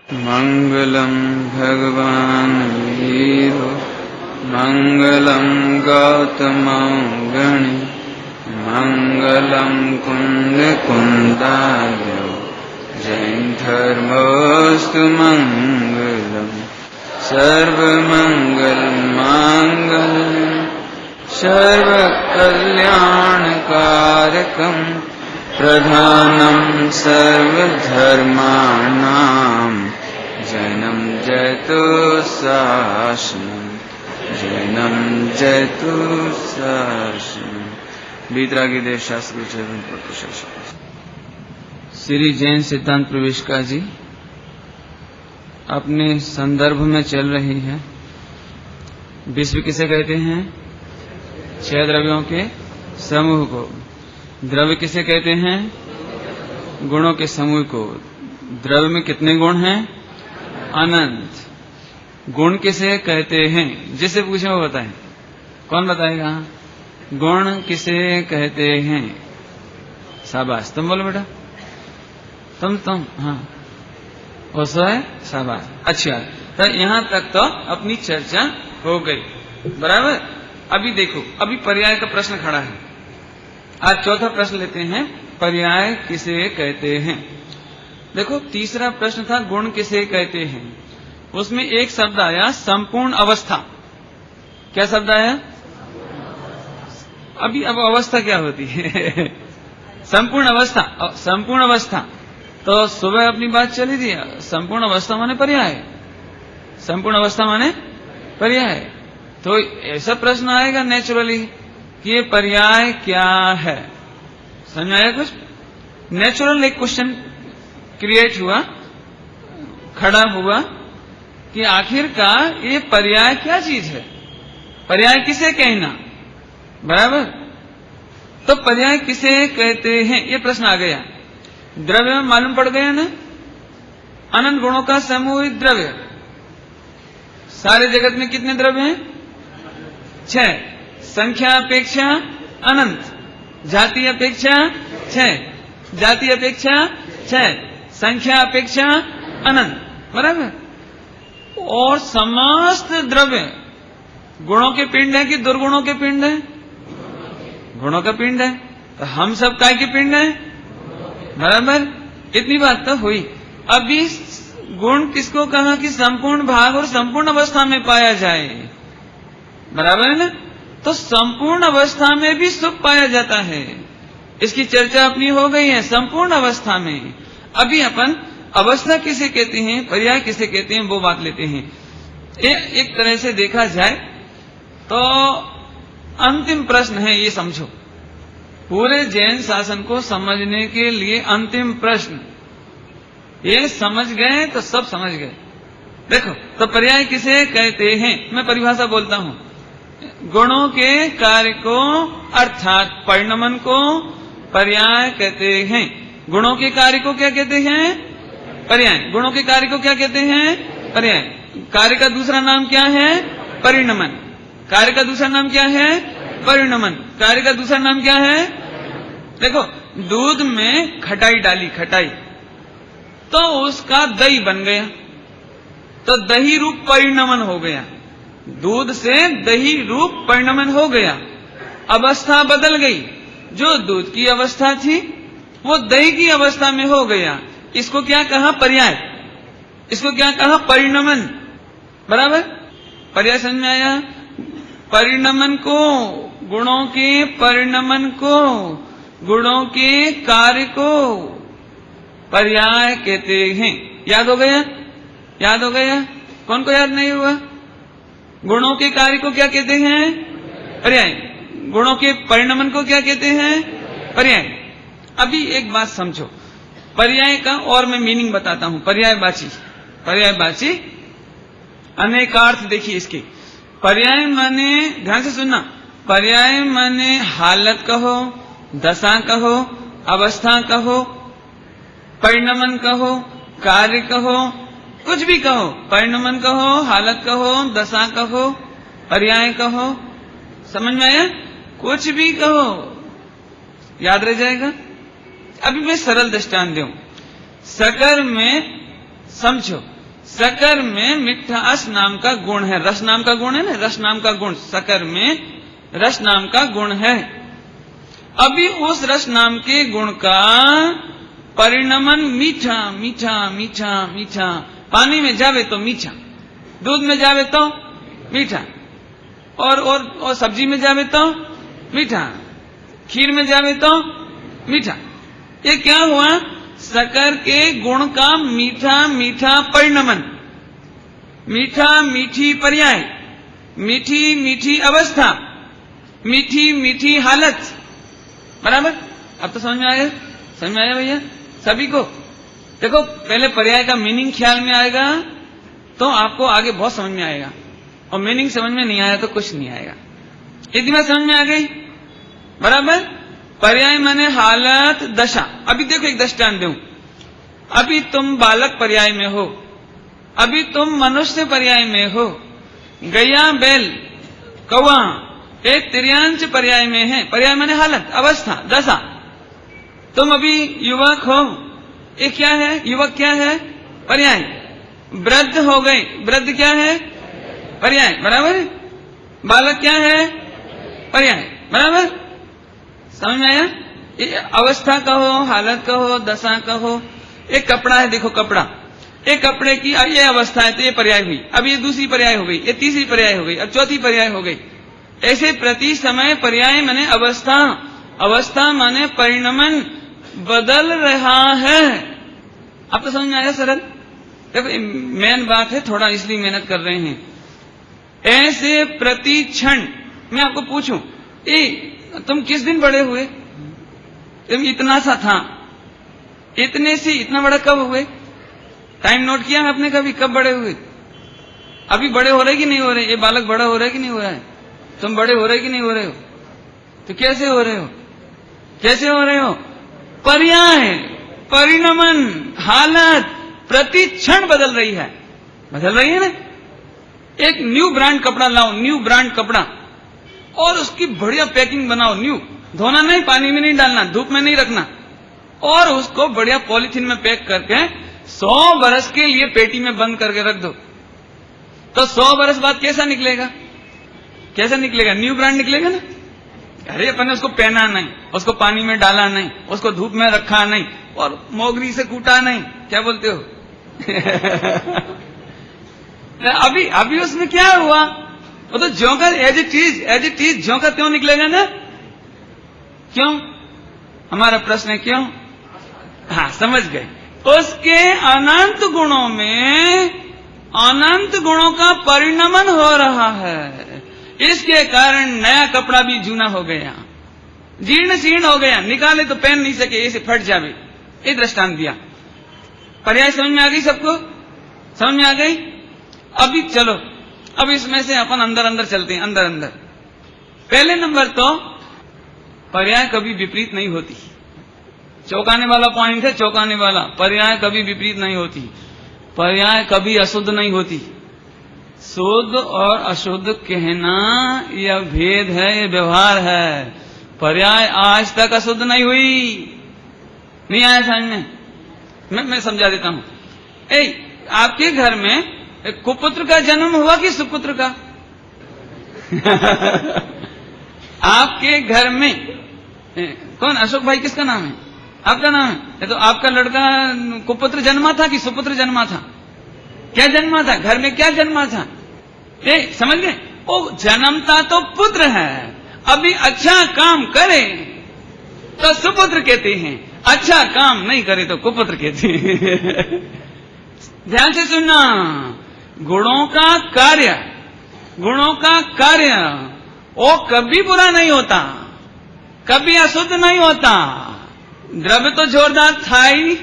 मंगलम भगवान वीरो मंगलम गौतमौगणि मंगलम कुंद कुंदार्यो जैन धर्मोस्तु मंगलम सर्वमंगल मांगल्यम सर्वकल्याणकारकम प्रधानम सर्वधर्माणां जैनं जयतु शासनम जैनं जयतु शासनम। वीतरागी देव शास्त्र श्री जैन सिद्धांत प्रविष्का जी अपने संदर्भ में चल रही है। विश्व किसे कहते हैं? 6 द्रव्यों के समूह को। द्रव्य किसे कहते हैं? गुणों के समूह को। द्रव्य में कितने गुण हैं? अनंत। गुण किसे कहते हैं? जिसे पूछे वो बताएं। कौन बताएगा? गुण किसे कहते हैं? शाबाश, तुम बोलो बेटा। तुम हाँ वो है, शाबाश, अच्छा। तो यहाँ तक तो अपनी चर्चा हो गई, बराबर। अभी देखो, अभी पर्याय का प्रश्न खड़ा है। आज चौथा प्रश्न लेते हैं, पर्याय किसे कहते हैं। देखो, तीसरा प्रश्न था गुण किसे कहते हैं। उसमें एक शब्द आया संपूर्ण अवस्था। क्या शब्द आया? अभी अब अवस्था क्या होती है? संपूर्ण अवस्था। संपूर्ण अवस्था तो सुबह अपनी बात चली थी। संपूर्ण अवस्था माने पर्याय। संपूर्ण अवस्था माने पर्याय। तो ऐसा प्रश्न आएगा नेचुरली कि ये पर्याय क्या है। समझ आया कुछ? नेचुरल एक क्वेश्चन क्रिएट हुआ, खड़ा हुआ कि आखिरकार ये पर्याय क्या चीज है, पर्याय किसे कहना, बराबर। तो पर्याय किसे कहते हैं ये प्रश्न आ गया। द्रव्य में मालूम पड़ गया ना, अनंत गुणों का समूह द्रव्य। सारे जगत में कितने द्रव्य हैं? 6। संख्या अपेक्षा अनंत, जाति अपेक्षा 6, जाति अपेक्षा 6, संख्या अपेक्षा अनंत, बराबर। और समस्त द्रव्य गुणों के पिंड है कि दुर्गुणों के पिंड है? गुणों का पिंड है। तो हम सब काय के पिंड है, बराबर। इतनी बात तो हुई। अभी गुण किसको कहा कि संपूर्ण भाग और संपूर्ण अवस्था में पाया जाए, बराबर है ना। तो संपूर्ण अवस्था में भी सुख पाया जाता है, इसकी चर्चा अपनी हो गई है। संपूर्ण अवस्था में अभी अपन अवस्था किसे कहते हैं, पर्याय किसे कहते हैं, वो बात लेते हैं। एक तरह से देखा जाए तो अंतिम प्रश्न है, ये समझो। पूरे जैन शासन को समझने के लिए अंतिम प्रश्न, ये समझ गए तो सब समझ गए। देखो, तो पर्याय किसे कहते हैं, मैं परिभाषा बोलता हूं। गुणों के कार्य को अर्थात परिणमन को पर्याय कहते हैं। गुणों के कार्य को क्या कहते हैं? पर्याय। गुणों के कार्य को क्या कहते हैं? पर्याय। कार्य का दूसरा नाम क्या है? परिणमन। कार्य का दूसरा नाम क्या है? परिणमन। कार्य का दूसरा नाम क्या है? देखो, दूध में खटाई डाली, खटाई, तो उसका दही बन गया, तो दही रूप परिणमन हो गया। दूध से दही रूप परिणमन हो गया, अवस्था बदल गई। जो दूध की अवस्था थी वो दही की अवस्था में हो गया। इसको क्या कहा? पर्याय। इसको क्या कहा? परिणमन, बराबर। पर्याय समझ में आया? परिणमन को, गुणों के परिणमन को, गुणों के कार्य को पर्याय कहते हैं। याद हो गया? याद हो गया? कौन को याद नहीं हुआ? गुणों के कार्य को क्या कहते हैं? पर्याय। गुणों के परिणमन को क्या कहते हैं? पर्याय। अभी एक बात समझो, पर्याय का और मैं मीनिंग बताता हूं। पर्यायवाची, पर्यायवाची अनेकार्थ देखिए इसके। पर्याय माने, ध्यान से सुनना, पर्याय माने हालत कहो, दशा कहो, अवस्था कहो, परिणमन कहो, कार्य कहो, कुछ भी कहो। परिणमन कहो, हालत कहो, दशा कहो, पर्याय कहो। समझ में आया? कुछ भी कहो, याद रह जाएगा। अभी मैं सरल दृष्टांत दूं। सकर में समझो, शक्कर में मिठास नाम का गुण है, रस नाम का गुण है ना, रस नाम का गुण, शक्कर में रस नाम का गुण है। अभी उस रस नाम के गुण का परिणमन मीठा मीठा मीठा मीठा, पानी में जावे तो मीठा, दूध में जावे तो मीठा, और सब्जी में जावे तो मीठा, खीर में जावे तो मीठा। ये क्या हुआ? शक्कर के गुण का मीठा मीठा परिणमन, मीठा मीठी पर्याय, मीठी मीठी अवस्था, मीठी मीठी हालत। बराबर? अब तो समझ में आया? समझ में आया भैया सभी को? देखो, पहले पर्याय का मीनिंग ख्याल में आएगा तो आपको आगे बहुत समझ में आएगा, और मीनिंग समझ में नहीं आया तो कुछ नहीं आएगा। इतनी बात समझ में आ गई? बराबर? पर्याय माने हालत, दशा। अभी देखो एक दृष्टांत दूं। अभी तुम बालक पर्याय में हो, अभी तुम मनुष्य पर्याय में हो, गैया बैल कौवा एक तिर्यांश पर्याय में है। पर्याय माने हालत, अवस्था, दशा। तुम अभी युवक हो, ये क्या है? युवक क्या है? पर्याय। वृद्ध हो गए, वृद्ध क्या है? पर्याय। बराबर? बालक क्या है? पर्याय। बराबर? समझ में आया? ये अवस्था कहो, हालत कहो, दशा कहो। एक कपड़ा है, देखो कपड़ा, एक कपड़े की ये अवस्था है तो ये पर्याय हुई, अब ये दूसरी पर्याय हो गई, ये तीसरी पर्याय हो गई, अब चौथी पर्याय हो गई। ऐसे प्रति समय पर्याय माने अवस्था, अवस्था माने परिणमन बदल रहा है। अब तो समझ में आया? सरल। देखो मेन बात है, थोड़ा इसलिए मेहनत कर रहे हैं। ऐसे प्रति क्षण मैं आपको पूछूं, तुम किस दिन बड़े हुए? तुम इतना सा था, इतने से इतना बड़ा कब हुए? टाइम नोट किया है आपने कभी? कब बड़े हुए? अभी बड़े हो रहे कि नहीं हो रहे? ये बालक बड़ा हो रहा है कि नहीं हो रहा है? तुम बड़े हो रहे कि नहीं हो रहे हो? तो कैसे हो रहे हो? कैसे हो रहे हो? पर्याय, परिणमन, हालत प्रति क्षण बदल रही है। बदल रही है ना? एक न्यू ब्रांड कपड़ा लाओ, न्यू ब्रांड कपड़ा, और उसकी बढ़िया पैकिंग बनाओ, न्यू, धोना नहीं, पानी में नहीं डालना, धूप में नहीं रखना, और उसको बढ़िया पॉलीथीन में पैक करके 100 बरस के लिए पेटी में बंद करके रख दो। तो 100 बरस बाद कैसा निकलेगा? कैसा निकलेगा? न्यू ब्रांड निकलेगा ना। अरे अपन ने उसको पहना नहीं, उसको पानी में डाला नहीं, उसको धूप में रखा नहीं, और मोगरी से कूटा नहीं, क्या बोलते हो? अभी अभी उसमें क्या हुआ? वो तो ज्यों का एज इट इज ज्यों का त्यों निकलेगा ना। क्यों? हमारा प्रश्न है क्यों? हाँ, समझ गए। उसके अनंत गुणों में अनंत गुणों का परिणमन हो रहा है। इसके कारण नया कपड़ा भी जूना हो गया, जीर्ण शीर्ण हो गया, निकाले तो पहन नहीं सके, ऐसे फट जावे। ये दृष्टांत दिया। पर्याय समझ में आ गई सबको? समझ में आ गई? अभी चलो, अब इसमें से अपन अंदर अंदर चलते हैं, अंदर अंदर। पहले नंबर तो पर्याय कभी विपरीत नहीं होती। चौंकाने वाला पॉइंट है, चौंकाने वाला। पर्याय कभी विपरीत नहीं होती, पर्याय कभी अशुद्ध नहीं होती। शुद्ध और अशुद्ध कहना यह भेद है, यह व्यवहार है। पर्याय आज तक अशुद्ध नहीं हुई। नहीं आया समझ में? मैं समझा देता हूं। आपके घर में कुपुत्र का जन्म हुआ कि सुपुत्र का? आपके घर में कौन? अशोक भाई किसका नाम है? आपका नाम है। तो आपका लड़का कुपुत्र जन्मा था कि सुपुत्र जन्मा था? क्या जन्मा था? घर में क्या जन्मा था? समझ गए? वो जन्मता तो पुत्र है। अभी अच्छा काम करे तो सुपुत्र कहते हैं, अच्छा काम नहीं करे तो कुपुत्र कहते हैं। ध्यान से सुनना। गुणों का कार्य, गुणों का कार्य वो कभी बुरा नहीं होता, कभी अशुद्ध नहीं होता। द्रव्य तो जोरदार था ही,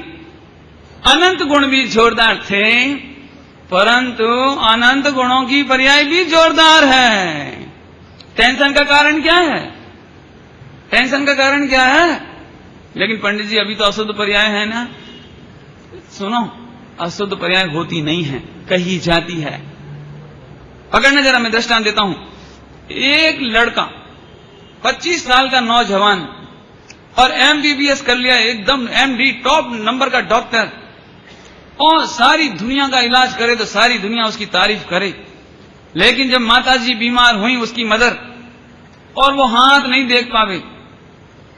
अनंत गुण भी जोरदार थे, परंतु अनंत गुणों की पर्याय भी जोरदार है। टेंशन का कारण क्या है? टेंशन का कारण क्या है? लेकिन पंडित जी अभी तो अशुद्ध पर्याय है ना। सुनो, अशुद्ध पर्याय होती नहीं है, कही जाती है। पकड़ना जरा, मैं दृष्टांत देता हूं। एक लड़का 25 साल का नौजवान और MBBS कर लिया, एकदम MD टॉप नंबर का डॉक्टर, और सारी दुनिया का इलाज करे तो सारी दुनिया उसकी तारीफ करे, लेकिन जब माताजी बीमार हुई, उसकी मदर, और वो हाथ नहीं देख पावे,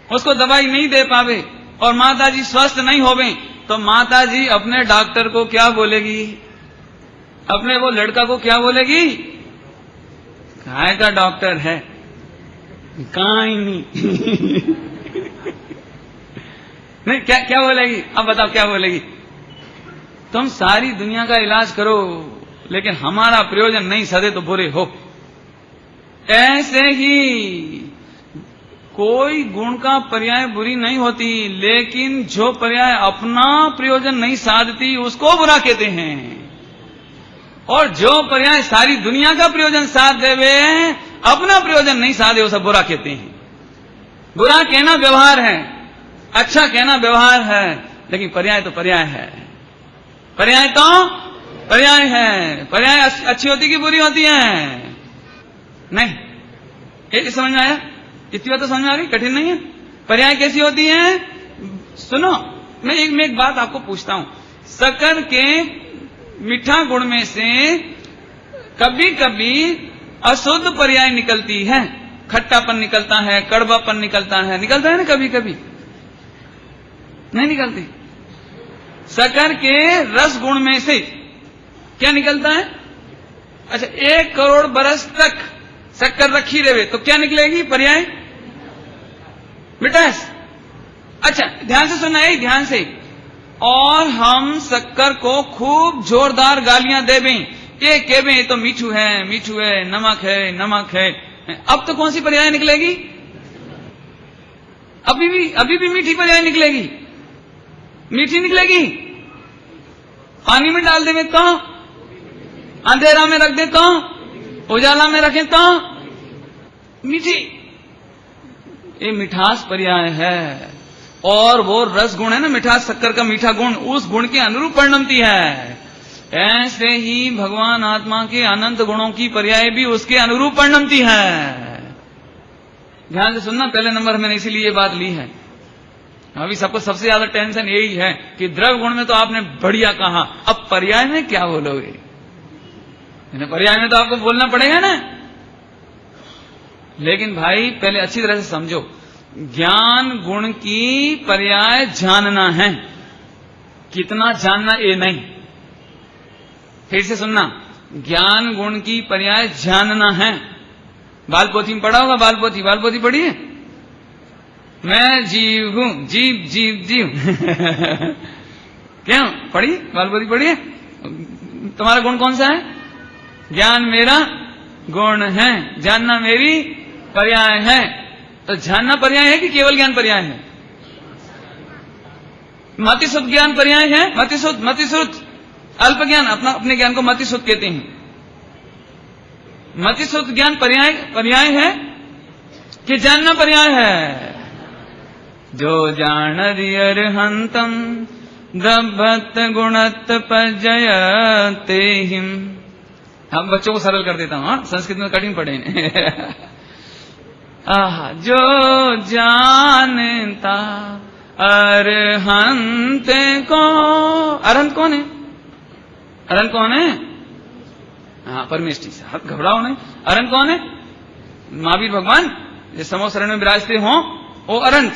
उसको दवाई नहीं दे पावे और माताजी स्वस्थ नहीं होवे, तो माताजी अपने डॉक्टर को क्या बोलेगी? अपने वो लड़का को क्या बोलेगी? काय का डॉक्टर है, काई नहीं। नहीं, क्या बोलेगी? अब बताओ क्या बोलेगी? तुम सारी दुनिया का इलाज करो लेकिन हमारा प्रयोजन नहीं सदे तो बुरे हो। ऐसे ही कोई गुण का पर्याय बुरी नहीं होती, लेकिन जो पर्याय अपना प्रयोजन नहीं साधती उसको बुरा कहते हैं, और जो पर्याय सारी दुनिया का प्रयोजन साध देवे, अपना प्रयोजन नहीं साधे, उसे बुरा कहते हैं। बुरा कहना व्यवहार है, अच्छा कहना व्यवहार है, लेकिन पर्याय तो पर्याय है। पर्याय तो पर्याय है। पर्याय अच्छी होती कि बुरी होती है? नहीं, ये समझ में आया? इतनी बात तो समझ में आ रही, कठिन नहीं है। पर्याय कैसी होती है? सुनो, मैं एक बात आपको पूछता हूं। शक्कर के मीठा गुण में से कभी कभी अशुद्ध पर्याय निकलती है, खट्टापन निकलता है, कड़वापन निकलता है ना कभी कभी? नहीं निकलती। शक्कर के रस गुण में से क्या निकलता है? अच्छा, 1 करोड़ बरस तक शक्कर रखी रहे तो क्या निकलेगी पर्याय? मिठास। अच्छा, ध्यान से सुनना है, ध्यान से। और हम शक्कर को खूब जोरदार गालियां देवें, ये कहवे तो मीठू है, नमक है, अब तो कौन सी पर्याय निकलेगी? अभी भी मीठी पर्याय निकलेगी, मीठी निकलेगी। पानी में डाल देवे तो, अंधेरा में रख दे तो, उजाला में रखें तो मीठी। ये मिठास पर्याय है, और वो रस गुण है ना, मिठास शक्कर का मीठा गुण, उस गुण के अनुरूप परिणमती है। ऐसे ही भगवान आत्मा के अनंत गुणों की पर्याय भी उसके अनुरूप परिणमती है। ध्यान से सुनना, पहले नंबर मैंने इसीलिए ये बात ली है। अभी सबको सबसे ज्यादा टेंशन यही है कि द्रव्य गुण में तो आपने बढ़िया कहा, अब पर्याय में क्या बोलोगे? पर्याय में तो आपको बोलना पड़ेगा ना। लेकिन भाई पहले अच्छी तरह से समझो, ज्ञान गुण की पर्याय जानना है, कितना जानना ये नहीं। फिर से सुनना, ज्ञान गुण की पर्याय जानना है। बाल पोथी में पढ़ा होगा, बाल पोथी पढ़ी है? मैं जीव हूं, जीव क्यों पढ़ी? बाल पोथी पढ़ी है? तुम्हारा गुण कौन सा है? ज्ञान मेरा गुण है, जानना मेरी पर्याय है। तो जानना पर्याय है कि केवल ज्ञान पर्याय है? मतिशुद्ध ज्ञान पर्याय है। मतिशुद्ध अल्प ज्ञान, अपने ज्ञान को मतिशुद्ध कहते हैं। मतिशुद्ध ज्ञान पर्याय है कि जानना पर्याय है? जो जान अरहंतम द्रव्यत गुणत पजयते हिम। हम बच्चों को सरल कर देता हूं, संस्कृत में कठिन पढ़े। जो जानता अरहंत को, अरहंत कौन है? अरहंत कौन है? हाँ, परमेष्टि से घबराओ नहीं। अरहंत कौन है? महावीर भगवान जिस समो शरण में विराजते हो, वो अरहंत।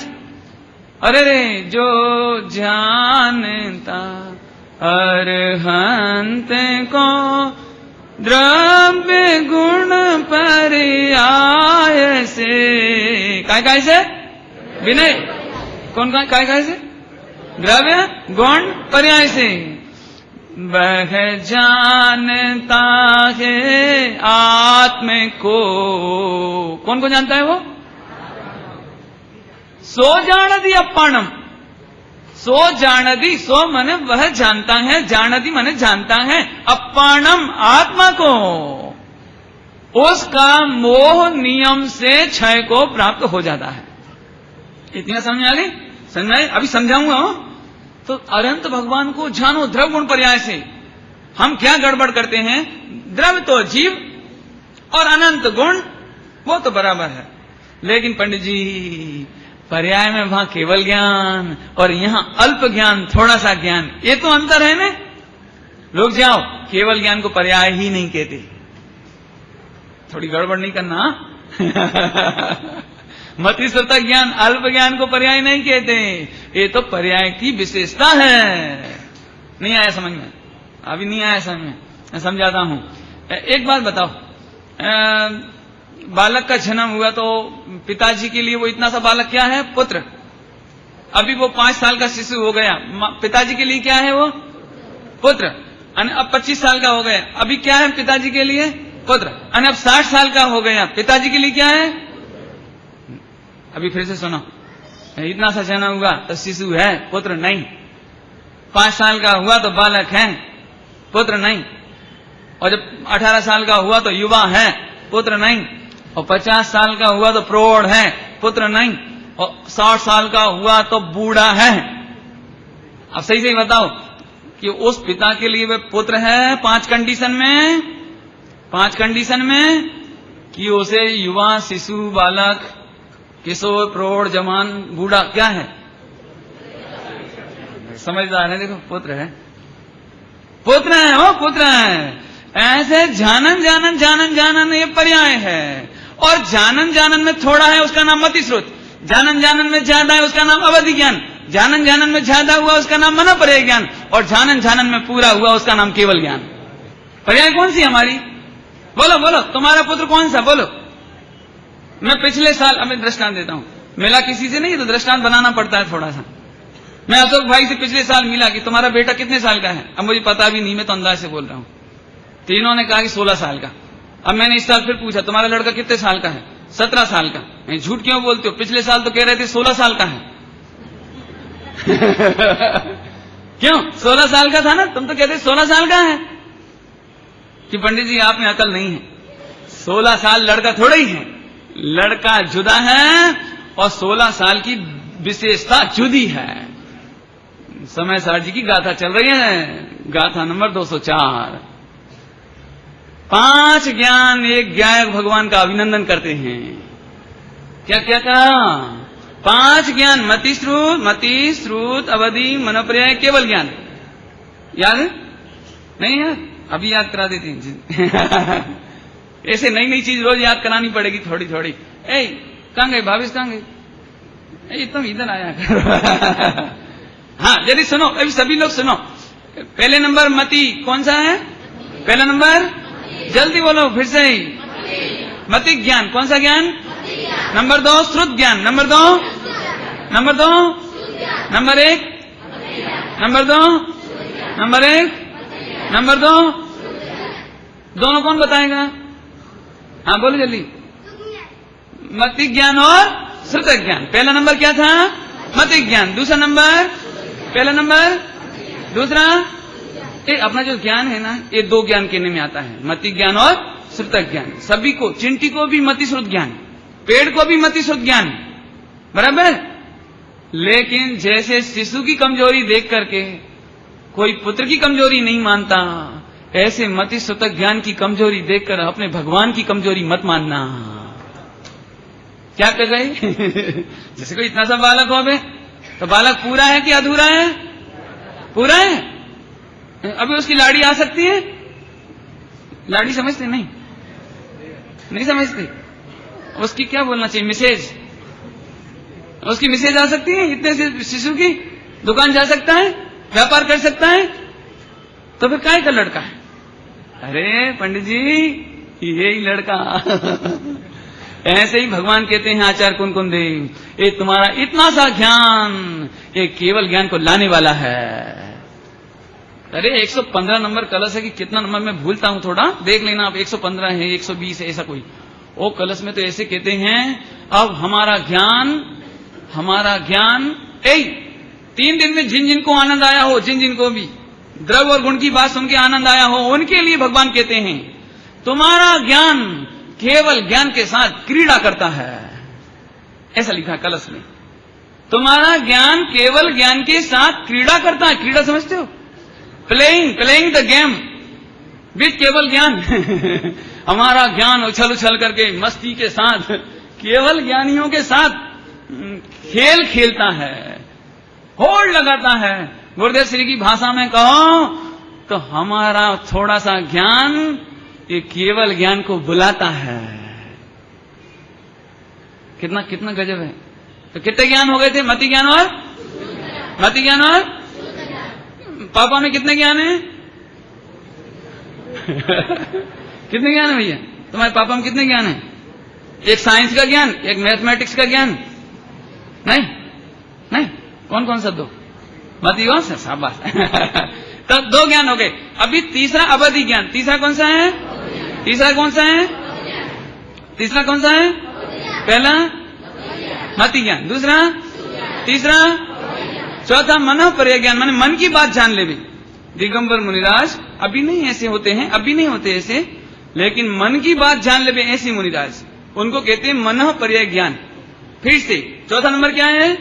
अरे जो जानता अरहंत को द्रव्य गुण पर्याय से, काय से? विनय। कौन काय से? द्रव्य गुण पर्याय से वह जानता है आत्म को। कौन को जानता है वो? सो जानती अपाणम। सो जानती, सो मने वह जानता है, जानती मने जानता है, अपाणम आत्मा को, उसका मोह नियम से क्षय को प्राप्त हो जाता है। इतना समझ आ गई? समझ आई? अभी समझाऊंगा। तो अनंत भगवान को जानो द्रव्य गुण पर्याय से। हम क्या गड़बड़ करते हैं? द्रव्य तो जीव और अनंत गुण वो तो बराबर है, लेकिन पंडित जी पर्याय में वहां केवल ज्ञान और यहां अल्प ज्ञान, थोड़ा सा ज्ञान, ये तो अंतर है ना। रुक जाओ, केवल ज्ञान को पर्याय ही नहीं कहते। थोड़ी गड़बड़ नहीं करना। मति श्रुतक ज्ञान, अल्प ज्ञान को पर्याय नहीं कहते, ये तो पर्याय की विशेषता है। नहीं आया समझ में? अभी नहीं आया समझ में, मैं समझाता हूं। एक बात बताओ, बालक का जन्म हुआ तो पिताजी के लिए वो इतना सा बालक क्या है? पुत्र। अभी वो 5 साल का शिशु हो गया, पिताजी के लिए क्या है? वो पुत्र। अब 25 साल का हो गया, अभी क्या है पिताजी के लिए? पुत्र। अब 60 साल का हो गया, पिताजी के लिए क्या है? अभी फिर से सुनो, इतना सा जन्म हुआ तो शिशु है, पुत्र नहीं। 5 साल का हुआ तो बालक है, पुत्र नहीं। और जब 18 साल का हुआ तो युवा है, पुत्र नहीं। और 50 साल का हुआ तो प्रौढ़ है, पुत्र नहीं। और 60 साल का हुआ तो बूढ़ा है। अब सही सही बताओ कि उस पिता के लिए वे पुत्र है 5 कंडीशन में, 5 कंडीशन में कि उसे युवा, शिशु, बालक, किशोर, प्रौढ़, जवान, बूढ़ा क्या है? समझदार है, देखो पुत्र है, पुत्र है, वो पुत्र है। ऐसे जानन जानन जानन जानन ये पर्याय है। और जानन जानन में थोड़ा है उसका नाम मति श्रुत, जानन जानन में ज्यादा है उसका नाम अवधि ज्ञान, जानन जानन में ज्यादा हुआ उसका नाम मनोपर्याय ज्ञान, और जानन जानन में पूरा हुआ उसका नाम केवल ज्ञान। पर्याय कौन सी हमारी? बोलो बोलो, तुम्हारा पुत्र कौन सा? बोलो। मैं पिछले साल, अब मैं दृष्टांत देता हूं, मिला किसी से नहीं तो दृष्टांत बनाना पड़ता है थोड़ा सा। मैं अशोक भाई से पिछले साल मिला कि तुम्हारा बेटा कितने साल का है? अब मुझे पता भी नहीं, मैं तो अंदाज से बोल रहा हूं। तीनों ने कहा कि 16 साल का। अब मैंने इस साल फिर पूछा तुम्हारा लड़का कितने साल का है? 17 साल का। मैं झूठ क्यों बोलते हो? पिछले साल तो कह रहे थे 16 साल का है। क्यों? 16 साल का था ना, तुम तो कहते 16 साल का है। कि पंडित जी आप में अकल नहीं है, 16 साल लड़का थोड़ा ही है, लड़का जुदा है और 16 साल की विशेषता जुदी है। समय सार जी की गाथा चल रही है, गाथा नंबर 204। 5 ज्ञान एक गायक भगवान का अभिनंदन करते हैं। क्या क्या कहा? 5 ज्ञान, मति श्रुत, अवधि, मनोपर्याय, केवल ज्ञान। याद है? नहीं यार, अभी याद करा देती हैं। ऐसे नई नई चीज रोज याद करानी पड़ेगी थोड़ी थोड़ी। ए कहां गए भाविश, कहां गए? तुम इधर आया करो। हाँ यदि सुनो, अभी सभी लोग सुनो। पहले नंबर मति कौन सा है? पहला नंबर, जल्दी बोलो फिर से ही, मति ज्ञान। कौन सा ज्ञान? नंबर 2 श्रुत ज्ञान। Number 2 number 2 number 1 number 2 number 1 number 2 दोनों कौन बताएगा? हाँ बोलो जल्दी। मति ज्ञान और श्रुत ज्ञान। पहला नंबर क्या था? मति ज्ञान। दूसरा नंबर, पहला नंबर, दूसरा अपना जो ज्ञान है ना, ये 2 ज्ञान कहने में आता है, मति ज्ञान और श्रुत ज्ञान। सभी को, चिंटी को भी मति श्रुत ज्ञान, पेड़ को भी मति श्रुत ज्ञान, बराबर। लेकिन जैसे शिशु की कमजोरी देख करके कोई पुत्र की कमजोरी नहीं मानता, ऐसे मति श्रुत ज्ञान की कमजोरी देखकर अपने भगवान की कमजोरी मत मानना। क्या कर गए? जैसे कोई इतना सा बालक हो बे, तो बालक पूरा है कि अधूरा है? पूरा है। अभी उसकी लाड़ी आ सकती है? लाड़ी समझते नहीं? नहीं समझते। उसकी क्या बोलना चाहिए? मिसेज। उसकी मिसेज आ सकती है? इतने से शिशु की दुकान जा सकता है, व्यापार कर सकता है, तो फिर काय का लड़का है? अरे पंडित जी यही लड़का। ऐसे ही भगवान कहते हैं आचार्य कुंकुम देव, ये तुम्हारा इतना सा ज्ञान ये केवल ज्ञान को लाने वाला है। अरे 115 नंबर कलश है कि कितना नंबर मैं भूलता हूं, थोड़ा देख लेना आप। 115 है, 120 है, ऐसा कोई। वो कलश में तो ऐसे कहते हैं, अब हमारा ज्ञान 3 दिन में जिन जिनको आनंद आया हो, जिन जिनको भी द्रव्य और गुण की बात सुन के आनंद आया हो, उनके लिए भगवान कहते हैं तुम्हारा ज्ञान केवल ज्ञान के साथ क्रीड़ा करता है। ऐसा लिखा है कलश में, तुम्हारा ज्ञान केवल ज्ञान के साथ क्रीड़ा करता है। क्रीड़ा समझते हो? प्लेइंग द गेम विद केवल ज्ञान। हमारा ज्ञान उछल उछल करके मस्ती के साथ केवल ज्ञानियों के साथ खेल खेलता है, होड़ लगाता है। गुरुदेव श्री की भाषा में कहो, तो हमारा थोड़ा सा ज्ञान ये केवल ज्ञान को बुलाता है। कितना कितना गजब है। तो कितने ज्ञान हो गए थे? मति ज्ञान और पापा में कितने ज्ञान है? कितने ज्ञान है भैया तुम्हारे पापा में? कितने ज्ञान है? एक साइंस का ज्ञान, एक मैथमेटिक्स का ज्ञान। नहीं कौन कौन सा? 2 मति और शाबाश। तो 2 ज्ञान हो गए। अभी तीसरा अवधि ज्ञान। तीसरा कौन सा है? पहला मति ज्ञान, दूसरा, तीसरा, चौथा मनोपर्य ज्ञान, माने मन की बात जान ले भी। दिगंबर मुनिराज अभी नहीं ऐसे होते हैं, अभी नहीं होते ऐसे, लेकिन मन की बात जान ले भी ऐसी मुनिराज, उनको कहते हैं मनोपर्य ज्ञान। फिर से चौथा नंबर क्या है?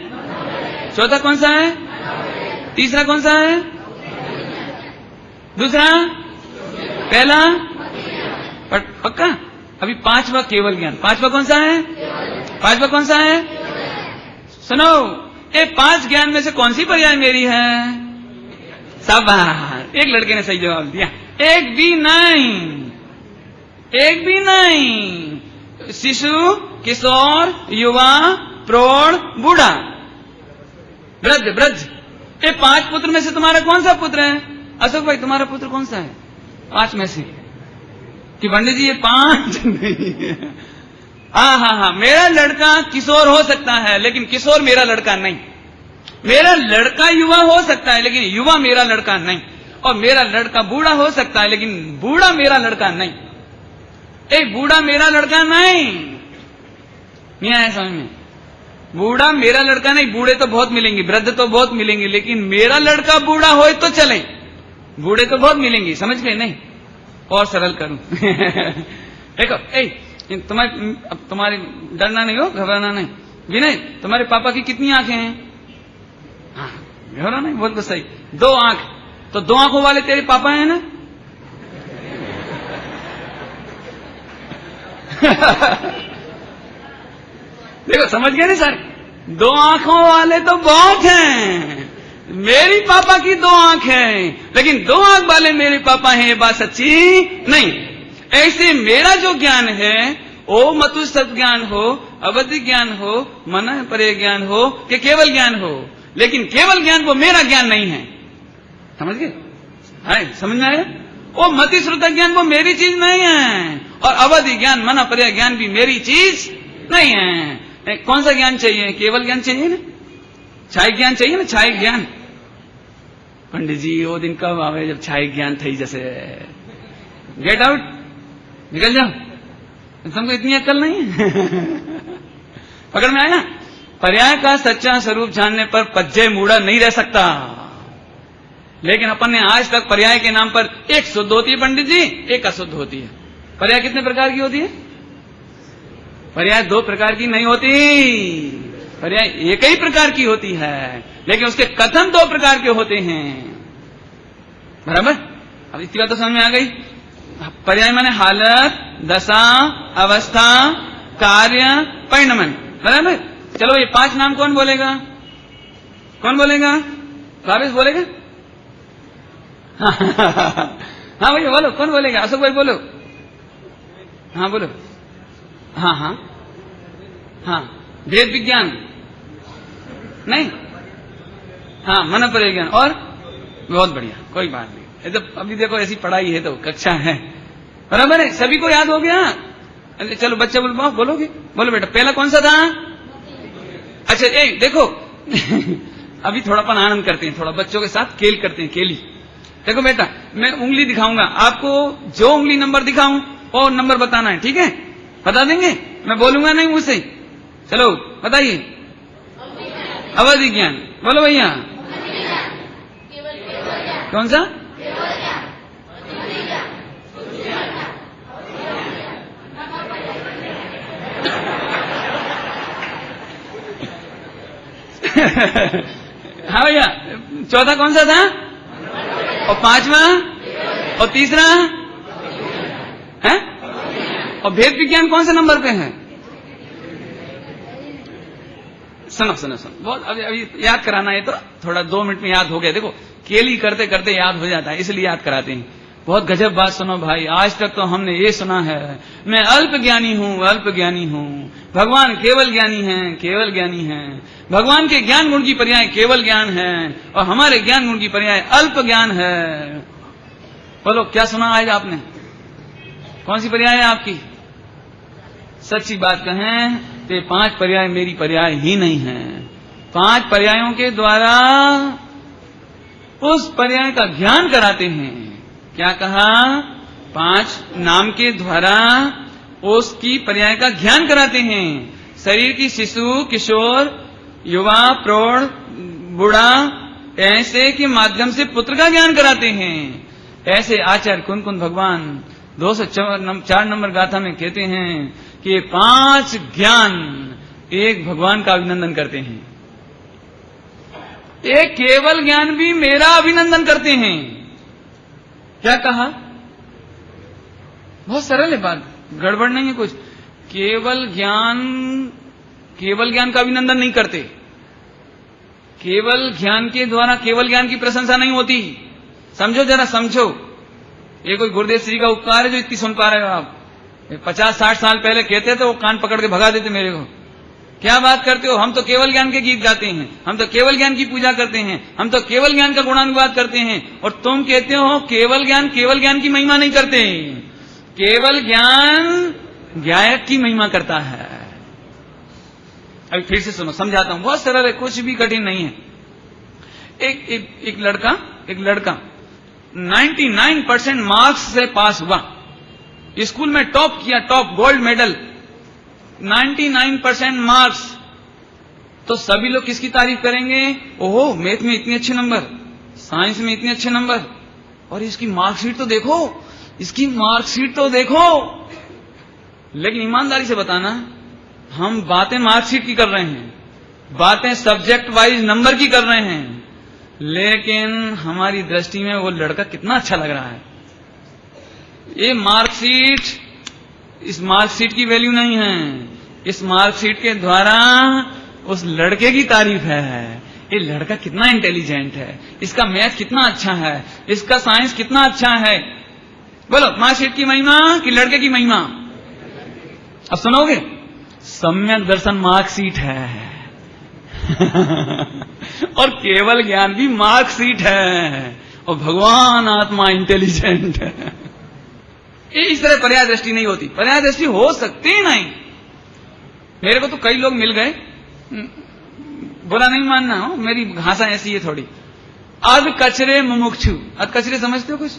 चौथा कौन सा है? तीसरा कौन सा है? दूसरा, पहला, पक्का? अभी 5वां केवल ज्ञान। 5वां कौन सा है? सुनो, ये 5 ज्ञान में से कौन सी पर्याय मेरी है? शाबाश, एक लड़के ने सही जवाब दिया। एक भी नहीं। शिशु, किशोर, युवा, प्रौढ़, बूढ़ा, वृद्ध, ये 5 पुत्र में से तुम्हारा कौन सा पुत्र है? अशोक भाई तुम्हारा पुत्र कौन सा है 5 में से? कि पंडित जी ये 5 नहीं। हाँ, मेरा लड़का किशोर हो सकता है, लेकिन किशोर मेरा लड़का नहीं। मेरा लड़का युवा हो सकता है, लेकिन युवा मेरा लड़का नहीं। और मेरा लड़का बूढ़ा हो सकता है, लेकिन बूढ़ा मेरा लड़का नहीं। एक बूढ़ा मेरा लड़का नहीं आया समझ में? बूढ़ा मेरा लड़का नहीं। बूढ़े तो बहुत मिलेंगे, वृद्ध तो बहुत मिलेंगे, लेकिन मेरा लड़का बूढ़ा हो तो चले, बूढ़े तो बहुत मिलेंगे। समझ गए? नहीं और सरल करूं। देखो, तुम्हारी डरना नहीं हो, घबराना नहीं। विनय, तुम्हारे पापा की कितनी आंखें हैं? हाँ, घबराना नहीं, बोल तो सही। 2 आंख। तो 2 आंखों वाले तेरे पापा हैं ना? देखो, समझ गए ना सर? 2 आंखों वाले तो बहुत हैं। मेरी पापा की 2 आंख हैं, लेकिन 2 आंख वाले मेरे पापा हैं, ये बात सच्ची नहीं। ऐसे मेरा जो ज्ञान है, ओ मतु सत ज्ञान हो, अवधि ज्ञान हो, मन परे ज्ञान हो, कि केवल ज्ञान हो, लेकिन केवल ज्ञान वो मेरा ज्ञान नहीं है। समझ गए? समझ में आया? ओ मति श्रुत ज्ञान वो मेरी चीज नहीं है, और अवधि ज्ञान, मन परे ज्ञान भी मेरी चीज नहीं है। कौन सा ज्ञान चाहिए? केवल ज्ञान चाहिए ना? छाय ज्ञान चाहिए ना? छाय ज्ञान। पंडित जी वो दिन कब आवे जब छाय ज्ञान थी? जैसे गेट आउट, निकल जाओ, तुमको इतनी अक्ल नहीं है। पकड़ में आया? पर्याय का सच्चा स्वरूप जानने पर पज्जय मूढ़ा नहीं रह सकता। लेकिन अपन ने आज तक पर्याय के नाम पर एक शुद्ध होती है पंडित जी, एक अशुद्ध होती है। पर्याय कितने प्रकार की होती है? पर्याय 2 प्रकार की नहीं होती, पर्याय एक ही प्रकार की होती है, लेकिन उसके कथन 2 प्रकार के होते हैं। बराबर? अब इसकी बात तो समझ में आ गई। पर्याय माने हालत, दशा, अवस्था, कार्य, परिणमन। बराबर? चलो ये 5 नाम कौन बोलेगा? भावेश बोलेगा? हाँ भैया बोलो, कौन बोलेगा? अशोक भाई बोलो। हाँ बोलो। हाँ, भेद विज्ञान नहीं, हाँ मन परे ज्ञान, और बहुत बढ़िया, कोई बात नहीं। तो अभी देखो ऐसी पढ़ाई है तो कक्षा है, बराबर है, सभी को याद हो गया। चलो बच्चे बोलोगे, बोलो बेटा पहला कौन सा था? अच्छा देखो अभी थोड़ा अपन आनंद करते हैं, थोड़ा बच्चों के साथ खेल करते हैं, खेली। देखो बेटा मैं उंगली दिखाऊंगा आपको, जो उंगली नंबर दिखाऊं और नंबर बताना है, ठीक है? बता देंगे, मैं बोलूंगा नहीं मुझसे। चलो बताइए। अवधि ज्ञान बोलो भैया। कौन सा? हाँ भैया, चौथा कौन सा था? और 5वां और तीसरा है? और भेद विज्ञान कौन से नंबर पे है? सुनो बहुत अभी याद कराना है, तो थोड़ा 2 मिनट में याद हो गया। देखो केली करते करते याद हो जाता है, इसलिए याद कराते हैं। बहुत गजब बात सुनो भाई, आज तक तो हमने ये सुना है, मैं अल्प ज्ञानी हूं, अल्प ज्ञानी हूं, भगवान केवल ज्ञानी हैं, केवल ज्ञानी हैं। भगवान के ज्ञान गुण की पर्याय केवल ज्ञान है और हमारे ज्ञान गुण की पर्याय अल्प ज्ञान है। बोलो क्या सुना आज आपने? कौन सी पर्याय है आपकी? सच्ची बात कहें तो 5 पर्याय मेरी पर्याय ही नहीं है। 5 पर्यायों के द्वारा उस पर्याय का ज्ञान कराते हैं। क्या कहा? 5 नाम के द्वारा उसकी पर्याय का ज्ञान कराते हैं। शरीर की शिशु, किशोर, युवा, प्रौढ़, बूढ़ा, ऐसे के माध्यम से पुत्र का ज्ञान कराते हैं। ऐसे आचार्य कुन भगवान 204 नंबर गाथा में कहते हैं कि 5 ज्ञान एक भगवान का अभिनंदन करते हैं, एक केवल ज्ञान भी मेरा अभिनंदन करते हैं। क्या कहा? बहुत सरल है बात, गड़बड़ नहीं है कुछ। केवल ज्ञान का अभिनंदन नहीं करते। केवल ज्ञान के द्वारा केवल ज्ञान की प्रशंसा नहीं होती। समझो, जरा समझो। ये कोई गुरुदेव श्री का उपकार है जो इतनी सुन पा रहे हो आप? 50-60 साल पहले कहते थे वो कान पकड़ के भगा देते मेरे को। क्या बात करते हो? हम तो केवल ज्ञान के गीत गाते हैं, हम तो केवल ज्ञान की पूजा करते हैं, हम तो केवल ज्ञान का गुणानुवाद करते हैं, और तुम कहते हो केवल ज्ञान की महिमा नहीं करते। केवल ज्ञान गायक की महिमा करता है। अभी फिर से सुनो, समझाता हूं, बहुत सरल है, कुछ भी कठिन नहीं है। एक लड़का 99% मार्क्स से पास हुआ, स्कूल में टॉप किया, टॉप गोल्ड मेडल, 99% मार्क्स। तो सभी लोग किसकी तारीफ करेंगे? ओहो, मैथ में इतने अच्छे नंबर, साइंस में इतने अच्छे नंबर, और इसकी मार्कशीट तो देखो, इसकी मार्कशीट तो देखो। लेकिन ईमानदारी से बताना, हम बातें मार्कशीट की कर रहे हैं, बातें सब्जेक्ट वाइज नंबर की कर रहे हैं, लेकिन हमारी दृष्टि में वो लड़का कितना अच्छा लग रहा है। ये मार्कशीट, इस मार्कशीट की वैल्यू नहीं है, इस मार्कशीट के द्वारा उस लड़के की तारीफ है। ये लड़का कितना इंटेलिजेंट है, इसका मैथ कितना अच्छा है, इसका साइंस कितना अच्छा है। बोलो, मार्कशीट की महिमा कि लड़के की महिमा? अब सुनोगे, सम्यक दर्शन मार्कशीट है और केवल ज्ञान भी मार्कशीट है, और भगवान आत्मा इंटेलिजेंट है। इस तरह पर्याय दृष्टि नहीं होती। पर्याय दृष्टि हो सकती ही नहीं। मेरे को तो कई लोग मिल गए, बुरा नहीं मानना हो, मेरी भाषा ऐसी है थोड़ी, अध कचरे मुमुक्षु। अध कचरे समझते हो कुछ?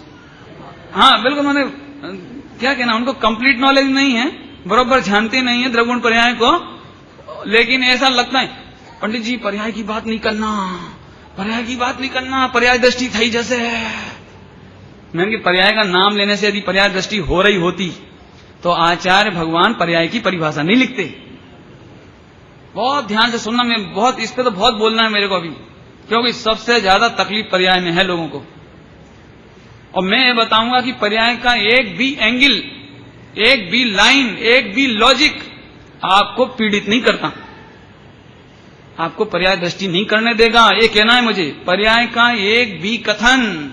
हाँ बिल्कुल, मैंने क्या कहना, उनको कंप्लीट नॉलेज नहीं है, बरोबर जानते नहीं है द्रगुण पर्याय को, लेकिन ऐसा लगता है पंडित जी पर्याय की बात नहीं करना, पर्याय की बात नहीं करना, पर्याय दृष्टि थी जैसे है। मैंने पर्याय का नाम लेने से यदि पर्याय दृष्टि हो रही होती तो आचार्य भगवान पर्याय की परिभाषा नहीं लिखते। बहुत ध्यान से सुनना, मैं बहुत इस पे तो बहुत बोलना है मेरे को अभी, क्योंकि सबसे ज्यादा तकलीफ पर्याय में है लोगों को। और मैं ये बताऊंगा कि पर्याय का एक भी एंगल, एक भी लाइन, एक भी लॉजिक आपको पीड़ित नहीं करता, आपको पर्याय दृष्टि नहीं करने देगा। ये कहना है मुझे, पर्याय का एक भी कथन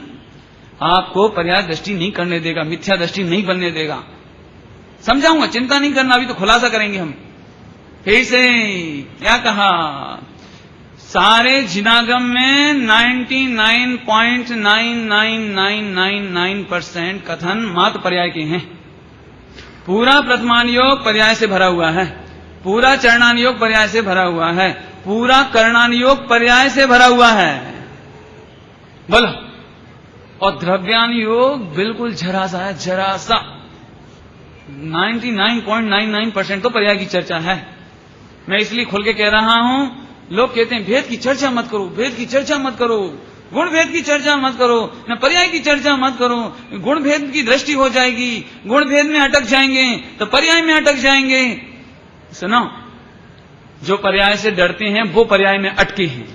आपको पर्याय दृष्टि नहीं करने देगा, मिथ्या दृष्टि नहीं बनने देगा। समझाऊंगा, चिंता नहीं करना, अभी तो खुलासा करेंगे हम। फिर से क्या कहा? सारे जिनागम में 99.99999% कथन मात्र पर्याय के हैं। पूरा प्रथमान योग पर्याय से भरा हुआ है, पूरा चरणान योग पर्याय से भरा हुआ है, पूरा कर्णान योग पर्याय से भरा हुआ है। बोलो, और द्रव्यान योग बिल्कुल जरा सा है, जरा सा। 99.99% तो पर्याय की चर्चा है। मैं इसलिए खोल के कह रहा हूं, लोग कहते हैं भेद की चर्चा मत करो, भेद की चर्चा मत करो, गुण भेद की चर्चा मत करो, न पर्याय की चर्चा मत करो, गुण भेद की दृष्टि हो जाएगी, गुण भेद में अटक जाएंगे तो पर्याय में अटक जाएंगे। सुनो, जो पर्याय से डरते हैं वो पर्याय में अटके हैं,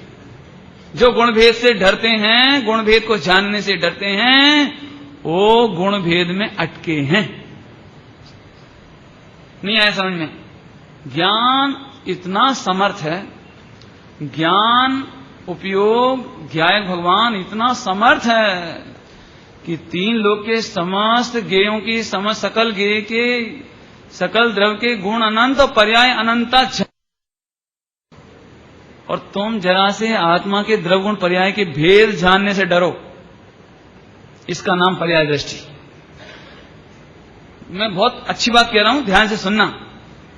जो गुण भेद से डरते हैं, गुण भेद को जानने से डरते हैं, वो गुण भेद में अटके हैं। नहीं आया समझ में? ज्ञान इतना समर्थ है, ज्ञान उपयोग ज्ञायक भगवान इतना समर्थ है कि 3 लोक के समस्त गेयों की समस्त सकल गेय के सकल द्रव्य के गुण अनंत और पर्याय अनंता, और तुम जरा से आत्मा के द्रव्य गुण पर्याय के भेद जानने से डरो। इसका नाम पर्याय दृष्टि। मैं बहुत अच्छी बात कह रहा हूं, ध्यान से सुनना।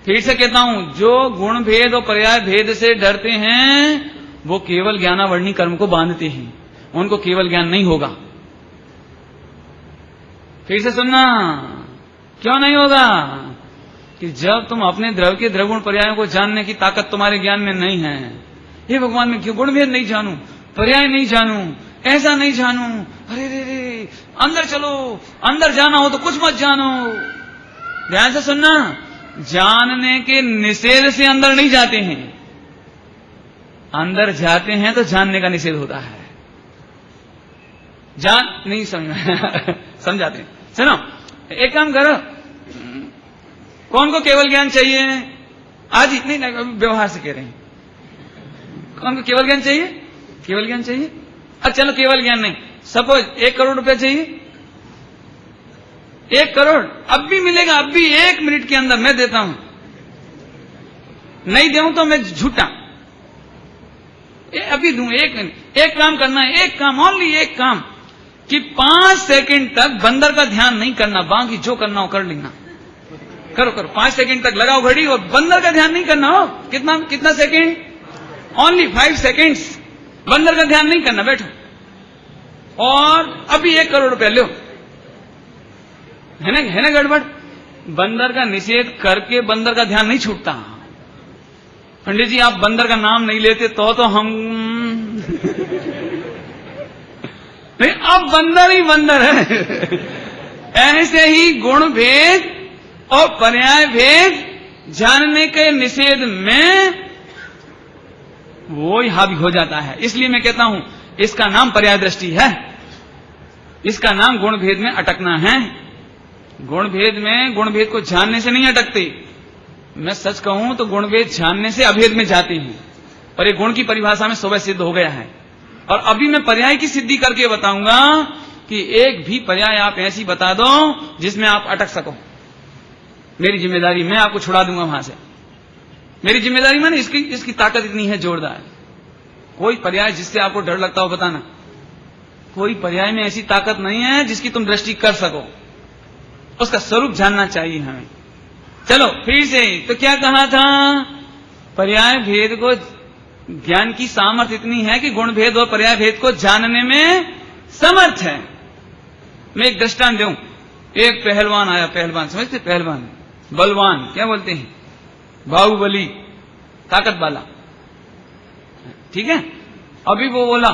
फिर से कहता हूं, जो गुण भेद और पर्याय भेद से डरते हैं वो केवल ज्ञानावर्णी कर्म को बांधते हैं, उनको केवल ज्ञान नहीं होगा। फिर से सुनना, क्यों नहीं होगा? कि जब तुम अपने द्रव्य के द्रव्य गुण पर्यायों को जानने की ताकत तुम्हारे ज्ञान में नहीं है। हे भगवान, मैं क्यों गुण भेद नहीं जानू, पर्याय नहीं जानू, ऐसा नहीं जानू, अरे रे रे, अंदर चलो, अंदर जाना हो तो कुछ मत जानो। ध्यान से सुनना, जानने के निषेध से अंदर नहीं जाते हैं, अंदर जाते हैं तो जानने का निषेध होता है। जान नहीं समझाते हैं। सुनो, एक काम करो, कौन को केवल ज्ञान चाहिए? आज इतनी व्यवहार से कह रहे हैं, कौन को केवल ज्ञान चाहिए? केवल ज्ञान चाहिए? अच्छा चलो, केवल ज्ञान नहीं, सपोज 1 करोड़ रुपया चाहिए। 1 करोड़ अब भी मिलेगा, अब भी 1 मिनट के अंदर मैं देता हूं, नहीं दूं तो मैं झूठा, अभी दूं। 1 मिनट, एक काम करना है, एक काम, ओनली एक काम, कि 5 सेकंड तक बंदर का ध्यान नहीं करना, बाकी जो करना हो कर लेना। करो करो, 5 सेकंड तक लगाओ घड़ी, और बंदर का ध्यान नहीं करना हो। कितना सेकंड? ओनली 5 सेकंड्स, बंदर का ध्यान नहीं करना, बैठो। और अभी 1 करोड़ रुपया लो, है ना गड़बड़? बंदर का निषेध करके बंदर का ध्यान नहीं छूटता। पंडित जी, आप बंदर का नाम नहीं लेते तो हम नहीं, अब बंदर ही बंदर है। ऐसे ही गुण भेद और पर्याय भेद जानने के निषेध में वो ही हावी हो जाता है। इसलिए मैं कहता हूं, इसका नाम पर्याय दृष्टि है, इसका नाम गुण भेद में अटकना है। गुण भेद में, गुण भेद को जानने से नहीं अटकते। मैं सच कहूं तो गुण भेद जानने से अभेद में जाते हैं, पर ये गुण की परिभाषा में सुबह सिद्ध हो गया है। और अभी मैं पर्याय की सिद्धि करके बताऊंगा कि एक भी पर्याय आप ऐसी बता दो जिसमें आप अटक सको। मेरी जिम्मेदारी, मैं आपको छुड़ा दूंगा वहां से। मेरी जिम्मेदारी माने इसकी ताकत इतनी है जोरदार। कोई पर्याय जिससे आपको डर लगता हो बताना। कोई पर्याय में ऐसी ताकत नहीं है जिसकी तुम दृष्टि कर सको। उसका स्वरूप जानना चाहिए हमें। चलो फिर से, तो क्या कहा था? पर्याय भेद को, ज्ञान की सामर्थ्य इतनी है कि गुण भेद और पर्याय भेद को जानने में समर्थ है। मैं एक दृष्टांत दूं। एक पहलवान आया, पहलवान समझते, पहलवान बलवान, क्या बोलते हैं, बाहुबली, ताकत वाला, ठीक है। अभी वो बोला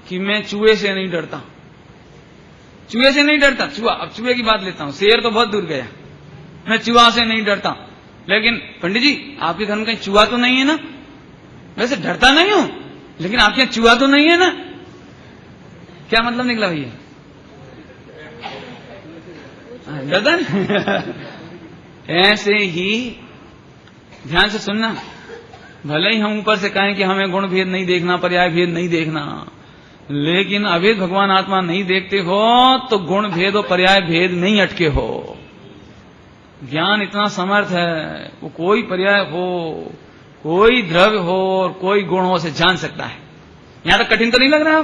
कि मैं चूहे से नहीं डरता, चूहे से नहीं डरता। चूहा, अब चूहे की बात लेता हूं, शेर तो बहुत दूर गया, मैं चूहा से नहीं डरता। लेकिन पंडित जी, आपके घर में कहीं चूहा तो नहीं है ना? वैसे डरता नहीं हूं, लेकिन आपके यहां चूहा तो नहीं है ना? क्या मतलब निकला भैया? डरता नहीं? ऐसे ही ध्यान से सुनना, भले ही हम ऊपर से कहें कि हमें गुण भेद नहीं देखना, पर्याय भेद नहीं देखना, लेकिन अभेद भगवान आत्मा नहीं देखते हो तो गुण भेद और पर्याय भेद नहीं अटके हो। ज्ञान इतना समर्थ है, वो कोई पर्याय हो, कोई द्रव्य हो और कोई गुण हो से जान सकता है। यहां तक कठिन तो नहीं लग रहा?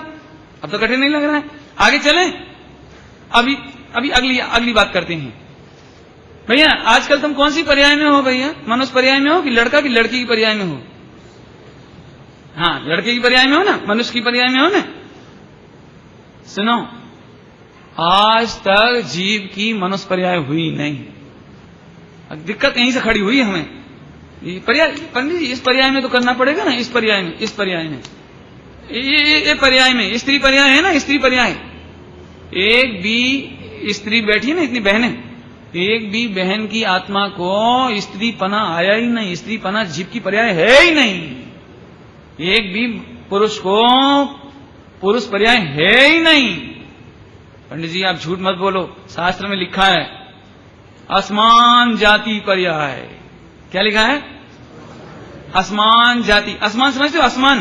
अब तो कठिन नहीं लग रहा है। आगे चलें। अभी अगली बात करते हैं। भैया आजकल तुम कौन सी पर्याय में हो? भैया मनुष्य पर्याय में हो कि लड़का की लड़की की पर्याय में हो? हाँ, लड़के की पर्याय में हो ना, मनुष्य की पर्याय में हो ना। सुनो, आज तक जीव की मनुष्य पर्याय हुई नहीं। दिक्कत यहीं से खड़ी हुई है हमें। ये पर्याय, पंडित जी इस पर्याय में तो करना पड़ेगा ना, इस पर्याय में, इस पर्याय में, ये पर्याय में, स्त्री पर्याय है ना, स्त्री पर्याय। एक भी स्त्री बैठी है ना, इतनी बहनें, एक भी बहन की आत्मा को स्त्री पना आया ही नहीं, स्त्री पना जीव की पर्याय है ही नहीं। एक भी पुरुष को पुरुष पर्याय है ही नहीं। पंडित जी आप झूठ मत बोलो, शास्त्र में लिखा है असमान जाति पर्याय। क्या लिखा है? असमान जाति। असमान समझते हो? असमान,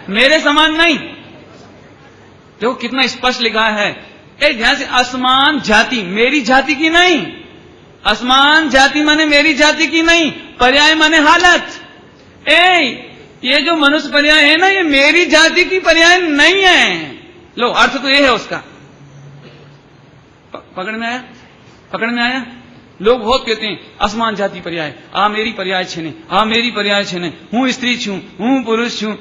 मेरे समान नहीं। देखो कितना स्पष्ट लिखा है, एक ध्यान से, असमान जाति, मेरी जाति की नहीं। असमान जाति माने मेरी जाति की नहीं, पर्याय माने हालत। ये जो मनुष्य पर्याय है ना, ये मेरी जाति की पर्याय नहीं है। लो, अर्थ तो ये है उसका। पकड़ में आया? पकड़ में आया? लोग बहुत कहते हैं असमान जाति पर्याय, मेरी पर्याय छेने, मेरी पर्याय छेने, हूं स्त्री छू, हूं पुरुष छू।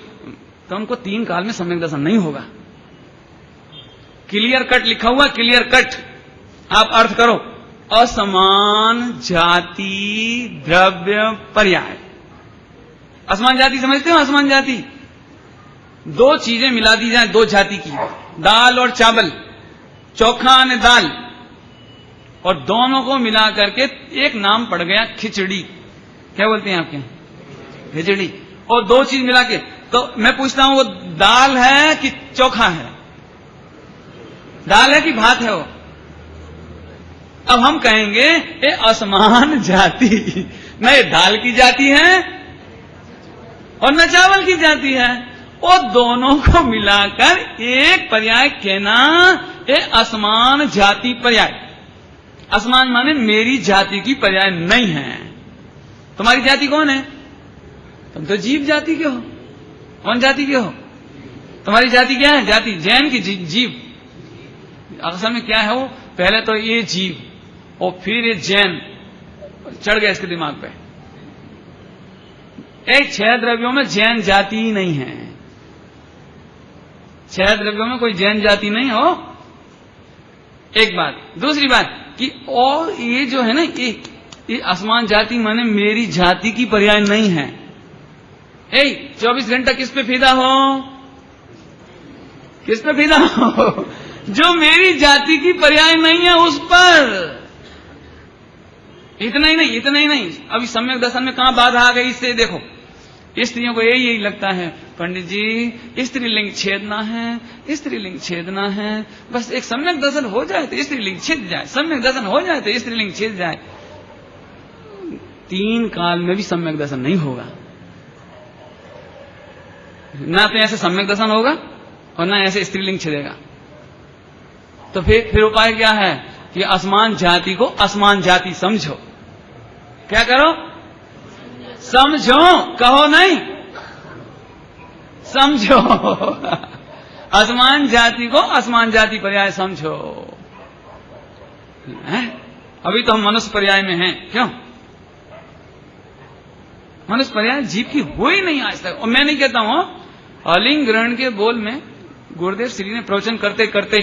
तो हमको 3 काल में सम्यक दर्शन नहीं होगा। क्लियर कट लिखा हुआ, क्लियर कट। आप अर्थ करो, असमान जाति द्रव्य पर्याय। असमान जाति समझते हो? असमान जाति 2 चीजें मिला दी जाए, 2 जाति की, दाल और चावल, चोखा ने दाल, और दोनों को मिला करके एक नाम पड़ गया खिचड़ी। क्या बोलते हैं आपके? खिचड़ी। और 2 चीज मिला के, तो मैं पूछता हूं वो दाल है कि चोखा है? दाल है कि भात है वो? अब हम कहेंगे ये असमान जाति, न ये दाल की जाति है और न चावल की जाति है। वो दोनों को मिलाकर एक पर्याय कहना, ये असमान जाति पर्याय। असमान माने मेरी जाति की पर्याय नहीं है। तुम्हारी जाति कौन है? तुम तो जीव जाति के हो। कौन जाति के हो? तुम्हारी जाति क्या है? जाति जैन की जीव। असल में क्या है वो? पहले तो ये जीव और फिर ये जैन चढ़ गया इसके दिमाग पे। एक 6 द्रव्यों में जैन जाति ही नहीं है। 6 द्रव्यों में कोई जैन जाति नहीं हो। एक बात। दूसरी बात कि और ये जो है ना, ये असमान जाति माने मेरी जाति की पर्याय नहीं है। 24 घंटा किस पे फिदा हो? किस पे फिदा हो? जो मेरी जाति की पर्याय नहीं है उस पर। इतना ही नहीं, इतना ही नहीं, अभी सम्यक दर्शन में कहां बाधा आ गई इससे देखो। स्त्रियों को यही लगता है, पंडित जी स्त्रीलिंग छेदना है, स्त्रीलिंग छेदना है, बस एक सम्यक दर्शन हो जाए तो स्त्रीलिंग छेद जाए, सम्यक दर्शन हो जाए तो स्त्रीलिंग छेद जाए। 3 काल में भी सम्यक दर्शन नहीं होगा। ना तो ऐसे सम्यक दर्शन होगा और ना ऐसे स्त्रीलिंग छेदेगा। तो फिर उपाय क्या है कि असमान जाति को असमान जाति समझो। क्या करो? समझो, कहो नहीं, समझो। असमान जाति को असमान जाति पर्याय समझो। अभी तो हम मनुष्य पर्याय में हैं। क्यों? मनुष्य पर्याय जीव की हो ही नहीं आज तक। और मैं नहीं कहता हूं, अलिंग ग्रहण के बोल में गुरुदेव श्री ने प्रवचन करते करते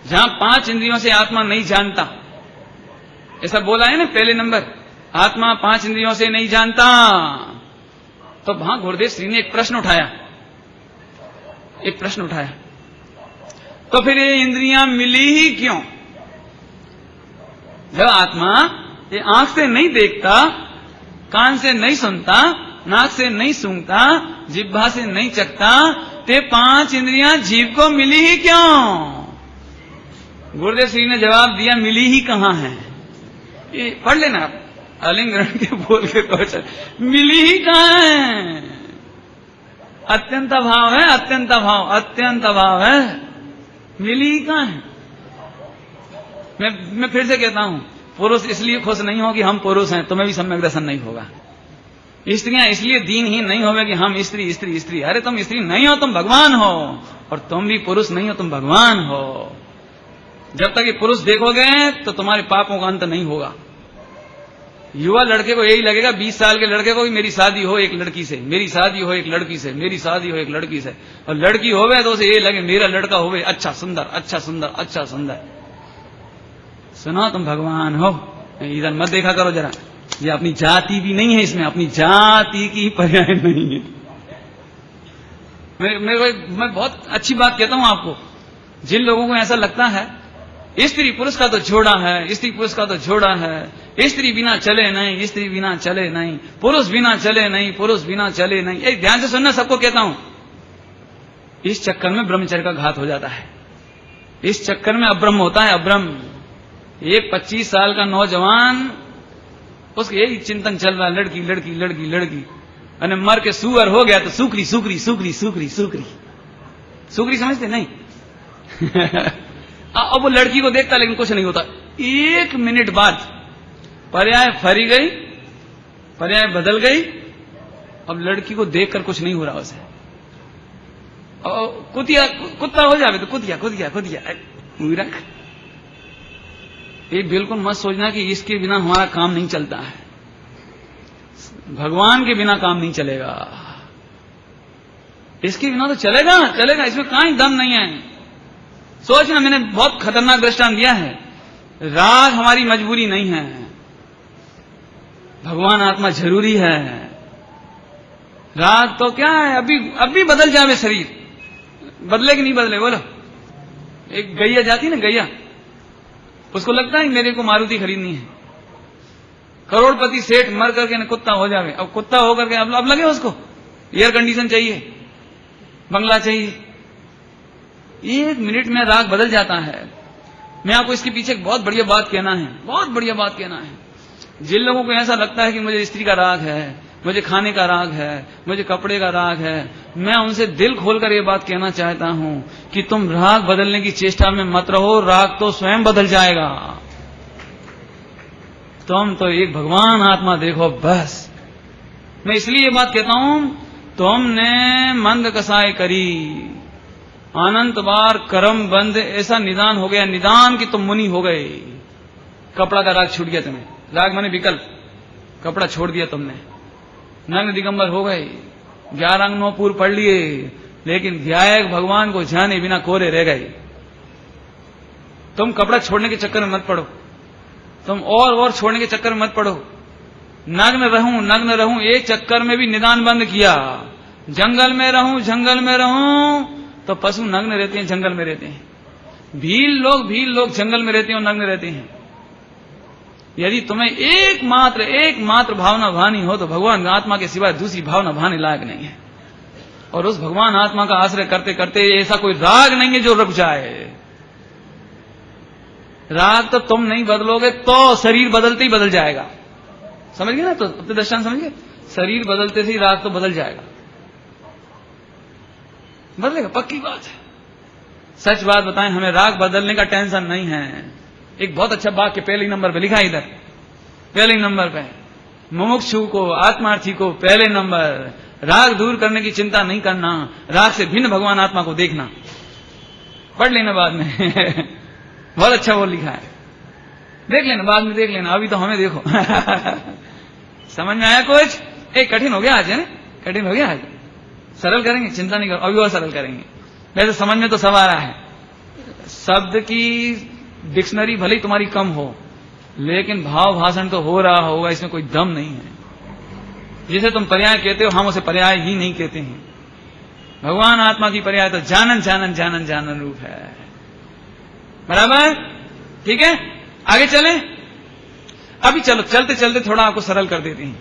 जहां 5 इंद्रियों से आत्मा नहीं जानता, ऐसा बोला है ना पहले नंबर, आत्मा 5 इंद्रियों से नहीं जानता। तो वहां गुरुदेव श्री ने एक प्रश्न उठाया, एक प्रश्न उठाया, तो फिर ये इंद्रियां मिली ही क्यों? जब आत्मा ये आंख से नहीं देखता, कान से नहीं सुनता, नाक से नहीं सूंघता, जिह्वा से नहीं चखता, ते 5 इंद्रियां जीव को मिली ही क्यों? गुरुदेव श्री ने जवाब दिया, मिली ही कहां है? ये पढ़ लेना आप, अलिंग ग्रहण के बोल के क्वेश्चन, मिली ही कहां है? अत्यंत अभाव है, अत्यंत अभाव, अत्यंत अभाव है, मिली ही कहां है? मैं फिर से कहता हूं, पुरुष इसलिए खुश नहीं हो कि हम पुरुष हैं, तुम्हें भी सम्यक दर्शन नहीं होगा। स्त्रियां इसलिए दीनहीन नहीं होवे कि हम स्त्री स्त्री स्त्री। अरे तुम स्त्री नहीं हो, तुम भगवान हो, और तुम भी पुरुष नहीं हो, तुम भगवान हो। जब तक ये पुरुष देखोगे तो तुम्हारे पापों का अंत नहीं होगा। युवा लड़के को यही लगेगा, 20 साल के लड़के को, कि मेरी शादी हो एक लड़की से, मेरी शादी हो एक लड़की से, मेरी शादी हो एक लड़की से, और लड़की होवे तो उसे ये लगे मेरा लड़का होवे अच्छा सुंदर, अच्छा सुंदर, अच्छा सुंदर। सुनो, तुम भगवान हो, इधर मत देखा करो जरा, ये अपनी जाति भी नहीं है, इसमें अपनी जाति की पर्याय नहीं है। मैं बहुत अच्छी बात कहता हूं आपको, जिन लोगों को ऐसा लगता है स्त्री पुरुष का तो जोड़ा है, स्त्री पुरुष का तो जोड़ा है, स्त्री बिना चले नहीं, स्त्री बिना चले नहीं, पुरुष बिना चले नहीं, पुरुष बिना चले नहीं। एक ध्यान से सुनना, सबको कहता हूं, इस चक्कर में ब्रह्मचर्य का घात हो जाता है। इस चक्कर में अब्रह्म होता है, अब्रह्म। एक 25 साल का नौजवान, उसके यही चिंतन चल रहा है, लड़की लड़की लड़की लड़की, अने मर के सुअर हो गया तो सुकरी सुकरी सुकरी सुकरी सुकरी सुकरी समझते नहीं? अब वो लड़की को देखता लेकिन कुछ नहीं होता। 1 मिनट बाद पर्याय फरी गई, पर्याय बदल गई। अब लड़की को देखकर कुछ नहीं हो रहा उसे। कुतिया कुत्ता हो जावे तो कुतिया कुतिया कुतिया मूर्ख। ये बिल्कुल मत सोचना कि इसके बिना हमारा काम नहीं चलता है। भगवान के बिना काम नहीं चलेगा, इसके बिना तो चलेगा चलेगा, इसमें कहीं दम नहीं है। सोचना, मैंने बहुत खतरनाक दृष्टांत दिया है। राग हमारी मजबूरी नहीं है, भगवान आत्मा जरूरी है। राग तो क्या है, अभी बदल जावे शरीर, बदले कि नहीं बदले बोलो? एक गैया जाती ना, गैया, उसको लगता है मेरे को मारुति खरीदनी है। करोड़पति सेठ मर करके ना कुत्ता हो जावे, अब कुत्ता होकर के अब लगे उसको एयर कंडीशन चाहिए, बंगला चाहिए। 1 मिनट में राग बदल जाता है। मैं आपको इसके पीछे एक बहुत बढ़िया बात कहना है, बहुत बढ़िया बात कहना है। जिन लोगों को ऐसा लगता है कि मुझे स्त्री का राग है, मुझे खाने का राग है, मुझे कपड़े का राग है, मैं उनसे दिल खोलकर ये बात कहना चाहता हूं कि तुम राग बदलने की चेष्टा में मत रहो, राग तो स्वयं बदल जाएगा। तुम तो एक भगवान आत्मा देखो बस। मैं इसलिए ये बात कहता हूं, तुमने मंद कसाई करी, अनंत बार कर्म बंद, ऐसा निदान हो गया, निदान कि तुम मुनि हो गए। कपड़ा का राग छूट गया तुम्हें, राग माने विकल्प, कपड़ा छोड़ दिया तुमने, नग्न दिगंबर हो गए, 11 अंग 9 पूर पढ़ लिए, लेकिन ध्यायक भगवान को जाने बिना कोरे रह गए। तुम कपड़ा छोड़ने के चक्कर में मत पड़ो, तुम और छोड़ने के चक्कर में मत पड़ो। नग्न रहूं एक चक्कर में भी निदान बंद किया। जंगल में रहूं तो पशु नग्न रहते हैं, जंगल में रहते हैं। भील लोग जंगल में रहते हैं और नग्न रहते हैं। यदि तुम्हें एकमात्र भावना भानी हो तो भगवान आत्मा के सिवाय दूसरी भावना भाने लायक नहीं है। और उस भगवान आत्मा का आश्रय करते करते ऐसा कोई राग नहीं है जो रुक जाए। राग तो तुम नहीं बदलोगे तो शरीर बदलते ही बदल जाएगा। समझ गए ना? तो अपने दृष्टांत समझ गए, शरीर बदलते से ही राग तो बदल जाएगा, बदलेगा, पक्की बात है। सच बात बताएं, हमें राग बदलने का टेंशन नहीं है। एक बहुत अच्छा वाक्य पहले नंबर पे लिखा है, इधर पहले नंबर पे, मुमुक्षु को, आत्मार्थी को पहले नंबर, राग दूर करने की चिंता नहीं करना, राग से भिन्न भगवान आत्मा को देखना। पढ़ लेना बाद में बहुत अच्छा वो लिखा है, देख लेना, बाद में देख लेना, अभी तो हमें देखो। समझ में आया कुछ? एक कठिन हो गया आज, है ना? कठिन हो गया आज, सरल करेंगे, चिंता नहीं करो, अभी और सरल करेंगे। वैसे समझ में तो सब आ रहा है। शब्द की डिक्शनरी भले ही तुम्हारी कम हो, लेकिन भाव भाषण तो हो रहा होगा, इसमें कोई दम नहीं है। जिसे तुम पर्याय कहते हो, हम उसे पर्याय ही नहीं कहते हैं। भगवान आत्मा की पर्याय तो जानन जानन जानन जानन रूप है। बराबर? ठीक है, आगे चलें। अभी चलो, चलते चलते थोड़ा आपको सरल कर देते हैं।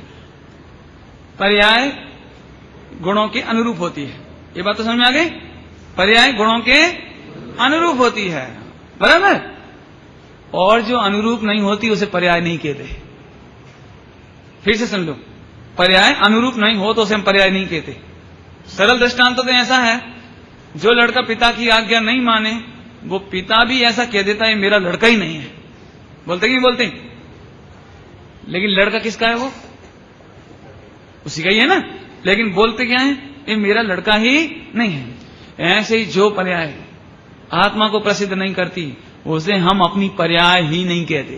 पर्याय गुणों के अनुरूप होती है, ये बात तो समझ में आ गई? पर्याय गुणों के अनुरूप होती है, बराबर? और जो अनुरूप नहीं होती उसे पर्याय नहीं कहते। फिर से सुन लो, पर्याय अनुरूप नहीं हो तो उसे हम पर्याय नहीं कहते। सरल दृष्टांत तो ऐसा है, जो लड़का पिता की आज्ञा नहीं माने, वो पिता भी ऐसा कह देता है मेरा लड़का ही नहीं है। बोलते कि नहीं बोलते? लेकिन लड़का किसका है? वो उसी का ही है ना। लेकिन बोलते क्या है? ये मेरा लड़का ही नहीं है। ऐसे ही जो पर्याय आत्मा को प्रसिद्ध नहीं करती, उसे हम अपनी पर्याय ही नहीं कहते।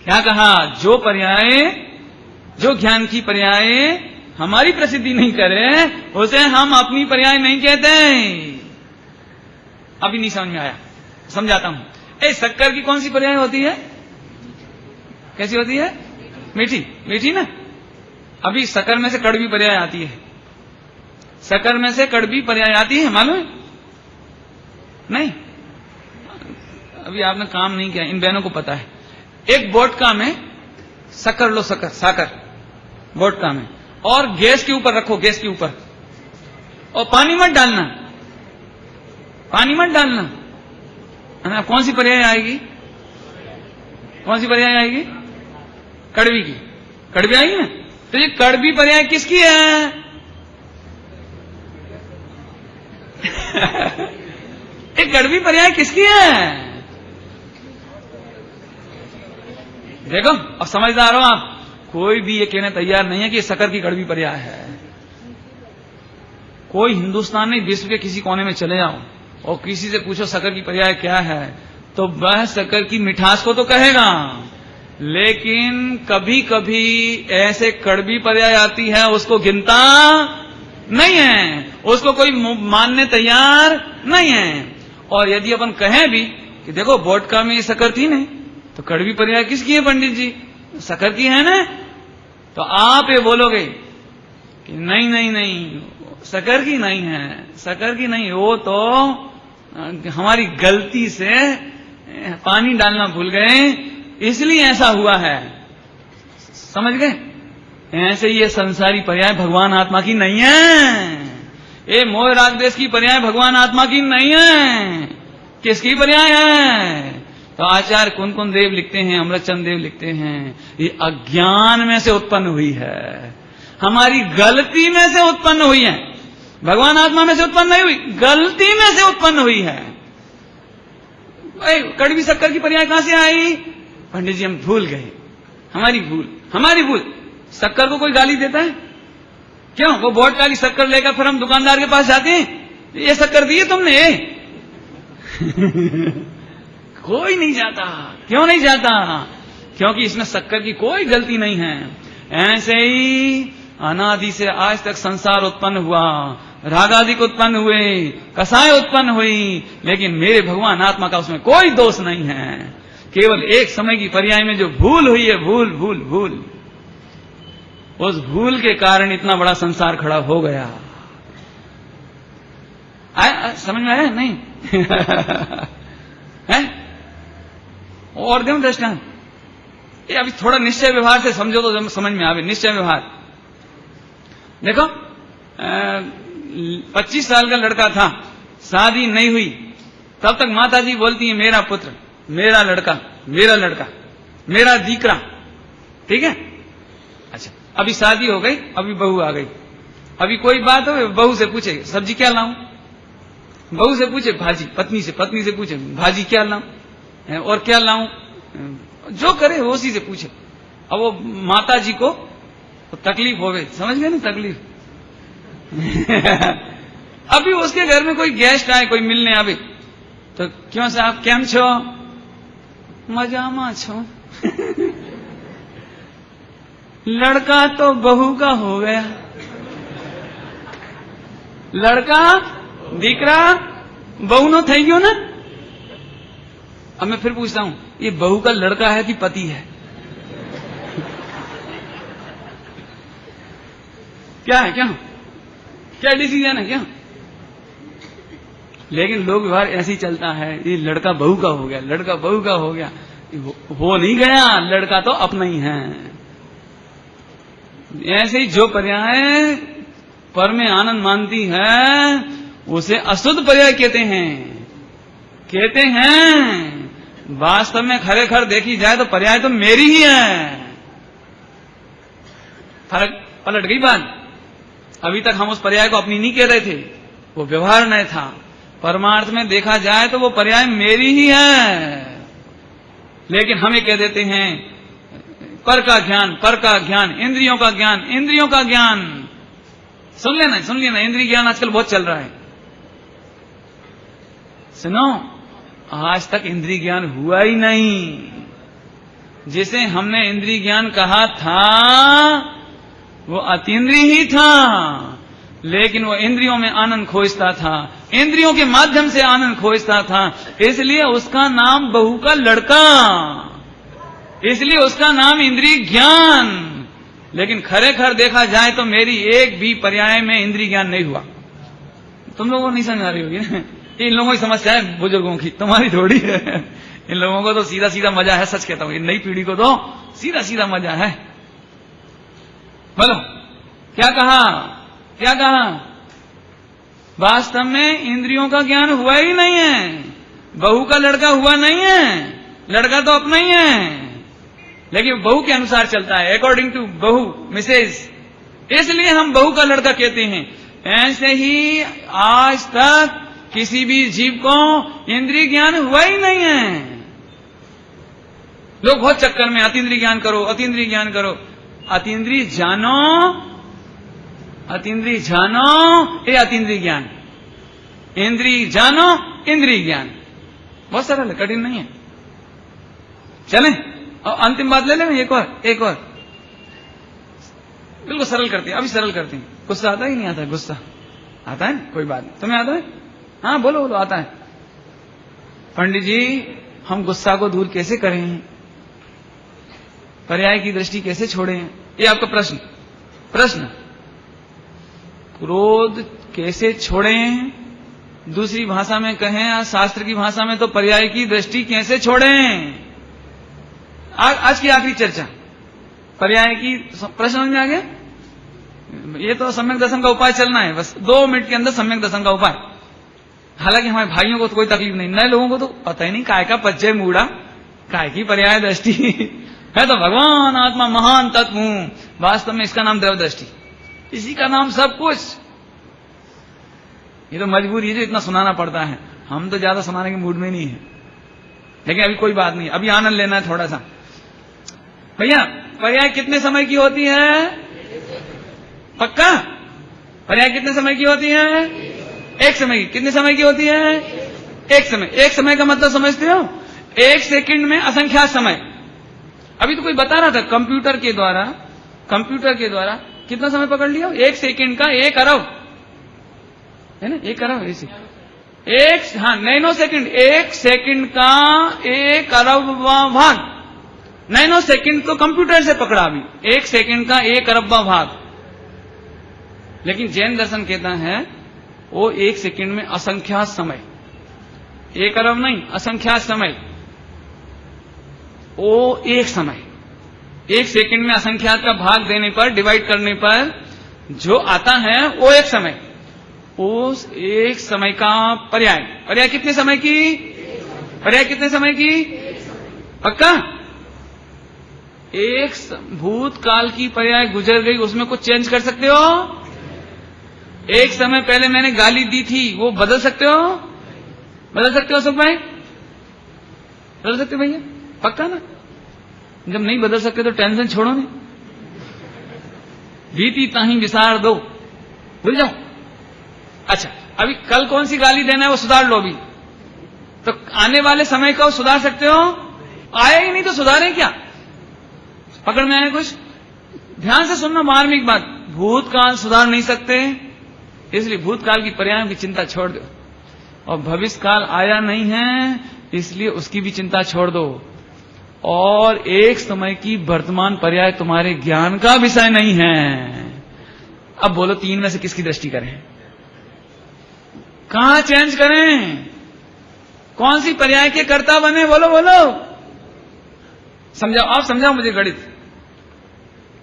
क्या कहा? जो पर्याय, जो ज्ञान की पर्याय हमारी प्रसिद्धि नहीं करे, उसे हम अपनी पर्याय नहीं कहते। अभी नहीं समझ में आया, समझाता हूं। शक्कर की कौन सी पर्याय होती है? कैसी होती है? मीठी, मीठी ना। अभी शक्कर में से कड़वी पर्याय आती है, शक्कर में से कड़वी पर्याय आती है, मालूम है? नहीं, अभी आपने काम नहीं किया, इन बहनों को पता है। एक वोडका में शक्कर लो, शक्कर, साकर वोडका में, और गैस के ऊपर रखो, गैस के ऊपर, और पानी मत डालना, पानी मत डालना। कौन सी पर्याय आएगी? कौन सी पर्याय आएगी? कड़वी की, कड़वी आएगी ना। तो ये कड़वी पर्याय किसकी है? ये कड़वी पर्याय किसकी है? देखो अब समझदार हो आप, कोई भी ये कहने तैयार नहीं है कि ये शक्कर की कड़वी पर्याय है। कोई हिंदुस्तान नहीं, विश्व के किसी कोने में चले जाओ और किसी से पूछो शक्कर की पर्याय क्या है, तो वह शक्कर की मिठास को तो कहेगा, लेकिन कभी कभी ऐसे कड़वी पर्याय आती है उसको गिनता नहीं है, उसको कोई मानने तैयार नहीं है। और यदि अपन कहें भी कि देखो वोडका में ये शक्कर थी नहीं, तो कड़वी पर्याय किसकी है पंडित जी? शक्कर की है ना? तो आप ये बोलोगे कि नहीं नहीं नहीं, शक्कर की नहीं है, शक्कर की नहीं, वो तो हमारी गलती से पानी डालना भूल गए इसलिए ऐसा हुआ है। समझ गए? ऐसे ये संसारी पर्याय भगवान आत्मा की नहीं है। ये मोह राग देश की पर्याय भगवान आत्मा की नहीं है। किसकी पर्याय है? तो आचार्य कुन देव लिखते हैं, अमृतचंद देव लिखते हैं, ये अज्ञान में से उत्पन्न हुई है, हमारी गलती में से उत्पन्न हुई है। भगवान आत्मा में से उत्पन्न नहीं हुई, गलती में से उत्पन्न हुई है। कड़वी शक्कर की पर्याय कहां से आई? पंडित जी हम भूल गए, हमारी भूल। शक्कर को कोई गाली देता है? क्यों? वो वोडका की शक्कर लेकर फिर हम दुकानदार के पास जाते हैं, ये शक्कर दी है तुमने? कोई नहीं जाता। क्यों नहीं जाता? क्योंकि इसमें शक्कर की कोई गलती नहीं है। ऐसे ही अनादि से आज तक संसार उत्पन्न हुआ, रागादिक उत्पन्न हुए, कसाय उत्पन्न हुई, लेकिन मेरे भगवान आत्मा का उसमें कोई दोष नहीं है। केवल एक समय की पर्याय में जो भूल हुई है, भूल, उस भूल के कारण इतना बड़ा संसार खड़ा हो गया। समझ में आया? नहीं? है? और दें दृष्टांत। ये अभी थोड़ा निश्चय व्यवहार से समझो तो समझ में आवे। निश्चय व्यवहार देखो, 25 साल का लड़का था, शादी नहीं हुई, तब तक माता जी बोलती है मेरा पुत्र, मेरा लड़का, मेरा दीकरा। ठीक है? अच्छा, अभी शादी हो गई, अभी बहू आ गई, अभी कोई बात हो, बहू से पूछे सब्जी क्या लाऊं, बहू से पूछे भाजी, पत्नी से पूछे भाजी क्या लाऊं और क्या लाऊं, जो करे वो उसी से पूछे। अब वो माता जी को तो तकलीफ हो गई, समझ गए ना तकलीफ। अभी उसके घर में कोई गेस्ट आए, कोई मिलने आवे, तो क्यों साहब केम छो? मजामा छो। लड़का तो बहू का हो गया, लड़का दीकरा बहू नो थई गयो ना। अब मैं फिर पूछता हूं, ये बहू का लड़का है कि पति है? क्या है? क्या डिसीजन है? क्या? लेकिन लोक व्यवहार ऐसे ही चलता है, ये लड़का बहू का हो गया, लड़का बहू का हो गया। हो नहीं गया, लड़का तो अपना ही है। ऐसे ही जो पर्याय पर में आनंद मानती है उसे अशुद्ध पर्याय कहते हैं। वास्तव में खरेखर देखी जाए तो पर्याय तो मेरी ही है। फर्क पलट गई बात। अभी तक हम उस पर्याय को अपनी नहीं कह रहे थे, वो व्यवहार नहीं था। परमार्थ में देखा जाए तो वो पर्याय मेरी ही है, लेकिन हम ये कह देते हैं पर का ज्ञान, इंद्रियों का ज्ञान। सुन लेना, इंद्रिय ज्ञान आजकल बहुत चल रहा है। सुनो, आज तक इंद्रिय ज्ञान हुआ ही नहीं। जिसे हमने इंद्रिय ज्ञान कहा था वो अतीन्द्रिय ही था, लेकिन वो इंद्रियों में आनंद खोजता था, इंद्रियों के माध्यम से आनंद खोजता था, इसलिए उसका नाम बहू का लड़का, इसलिए उसका नाम इंद्रिय ज्ञान। लेकिन खरेखर देखा जाए तो मेरी एक भी पर्याय में इंद्रिय ज्ञान नहीं हुआ। तुम लोगों को नहीं समझ आ रही होगी ना, इन लोगों की समस्या है बुजुर्गों की, तुम्हारी थोड़ी है। इन लोगों को तो सीधा सीधा मजा है, सच कहता हूं, इन नई पीढ़ी को तो सीधा सीधा मजा है। बोलो क्या कहा? वास्तव में इंद्रियों का ज्ञान हुआ ही नहीं है, बहू का लड़का हुआ नहीं है, लड़का तो अपना ही है। लेकिन बहू के अनुसार चलता है, अकॉर्डिंग टू बहू, मिसेज। इसलिए हम बहू का लड़का कहते हैं। ऐसे ही आज तक किसी भी जीव को इंद्रिय ज्ञान हुआ ही नहीं है। लोग बहुत चक्कर में अतीन्द्रिय ज्ञान करो, अतीन्द्रिय ज्ञान करो। अतीन्द्रिय जानो, अतीन्द्रिय जानो, ये अतीन्द्रिय ज्ञान। इंद्रिय जानो, इंद्रिय ज्ञान। बहुत सरल है, कठिन नहीं है। चलें और अंतिम बात ले लें, एक और बिल्कुल सरल करते हैं, अभी सरल करते हैं। गुस्सा आता है कि नहीं आता है? गुस्सा आता है? कोई बात नहीं, तुम्हें आता है? हाँ बोलो बोलो, आता है। पंडित जी, हम गुस्सा को दूर कैसे करें? पर्याय की दृष्टि कैसे छोड़ें? ये आपका प्रश्न। क्रोध कैसे छोड़ें? दूसरी भाषा में कहें या शास्त्र की भाषा में तो पर्याय की दृष्टि कैसे छोड़ें? आज की आखिरी चर्चा पर्याय की। प्रश्न समझ में आ गया? ये तो सम्यक दर्शन का उपाय चलना है, बस 2 मिनट के अंदर सम्यक दर्शन का उपाय। हालांकि हमारे भाइयों को तो कोई तकलीफ नहीं, नए लोगों को तो पता ही नहीं काय का पच्चय मूड़ा, काय की पर्याय दृष्टि है। तो भगवान आत्मा महान तत्व हूं, वास्तव में इसका नाम द्रव दृष्टि, इसी का नाम सब कुछ। ये तो मजबूरी है जो इतना सुनाना पड़ता है। हम तो ज्यादा सुनाने के मूड में नहीं है, लेकिन अभी कोई बात नहीं, अभी आनंद लेना है थोड़ा सा। भैया, पर्याय कितने समय की होती है? पक्का? पर्याय कितने समय की होती है? 1 समय की। कितने समय की होती है? 1 समय। 1 समय का मतलब समझते हो? 1 सेकंड में असंख्यात समय। अभी तो कोई बता रहा था कंप्यूटर के द्वारा कितना समय पकड़ लिया? 1 सेकंड का 1 अरब है ना, 1 अरब ऐसे नैनो सेकंड। 1 सेकंड का 1 अरबवां भाग। नैनो सेकंड तो कंप्यूटर से पकड़ा अभी, 1 सेकंड का 1 अरबवां भाग। लेकिन जैन दर्शन कहता है वो 1 सेकंड में असंख्यात समय, 1 अरब नहीं, असंख्यात समय। वो 1 समय, 1 सेकंड में असंख्यात का भाग देने पर, डिवाइड करने पर जो आता है वो 1 समय। उस 1 समय का पर्याय कितने समय की? पर्याय कितने समय की? पक्का? 1 भूतकाल की पर्याय गुजर गई, उसमें कुछ चेंज कर सकते हो? 1 समय पहले मैंने गाली दी थी, वो बदल सकते हो? बदल सकते हो सुख भाई? बदल सकते हो भैया? पक्का ना? जब नहीं बदल सकते तो टेंशन छोड़ो नहीं, बीती ताही विसार दो, भूल जाओ। अच्छा, अभी कल कौन सी गाली देना है वो सुधार लो अभी, तो आने वाले समय को सुधार सकते हो? आया ही नहीं तो सुधारें क्या? पकड़ में आया कुछ? ध्यान से सुनना मार्मिक बात। भूतकाल सुधार नहीं सकते, इसलिए भूतकाल की पर्यायों की चिंता छोड़ दो। और भविष्य काल आया नहीं है, इसलिए उसकी भी चिंता छोड़ दो। और 1 समय की वर्तमान पर्याय तुम्हारे ज्ञान का विषय नहीं है। अब बोलो 3 में से किसकी दृष्टि करें? कहां चेंज करें? कौन सी पर्याय के कर्ता बने? बोलो बोलो, समझाओ। आप समझाओ मुझे गणित,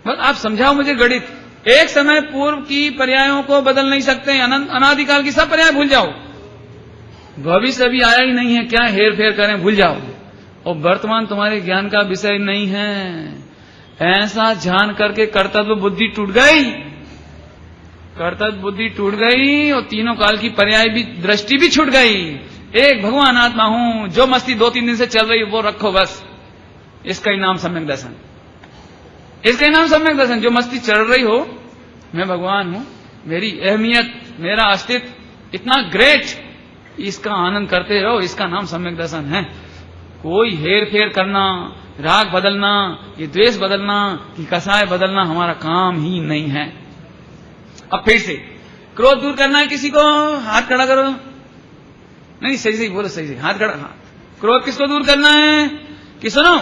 बस आप समझाओ मुझे गणित। 1 समय पूर्व की पर्यायों को बदल नहीं सकते, अनादिकाल की सब पर्याय भूल जाओ। भविष्य अभी आया ही नहीं है, क्या हेर फेर करें, भूल जाओ। और वर्तमान तुम्हारे ज्ञान का विषय नहीं है। ऐसा जान करके कर्तव्य बुद्धि टूट गई, कर्तव्य बुद्धि टूट गई, और तीनों काल की पर्याय भी, दृष्टि भी छूट गई। एक भगवान आत्मा हूं, जो मस्ती 2-3 दिन से चल रही वो रखो बस, इसका ही नाम सम्यक दर्शन, इसका ही नाम सम्यक दर्शन। जो मस्ती चल रही हो, मैं भगवान हूं, मेरी अहमियत, मेरा अस्तित्व इतना ग्रेट, इसका आनंद करते रहो, इसका नाम सम्यक दर्शन है। कोई हेर फेर करना, राग बदलना, ये द्वेष बदलना, कि कसाय बदलना हमारा काम ही नहीं है। अब फिर से क्रोध दूर करना है किसी को, हाथ खड़ा करो। नहीं, सही सही बोलो, सही सही, हाथ खड़ा। हाथ। क्रोध किसको दूर करना है? कि सुनो,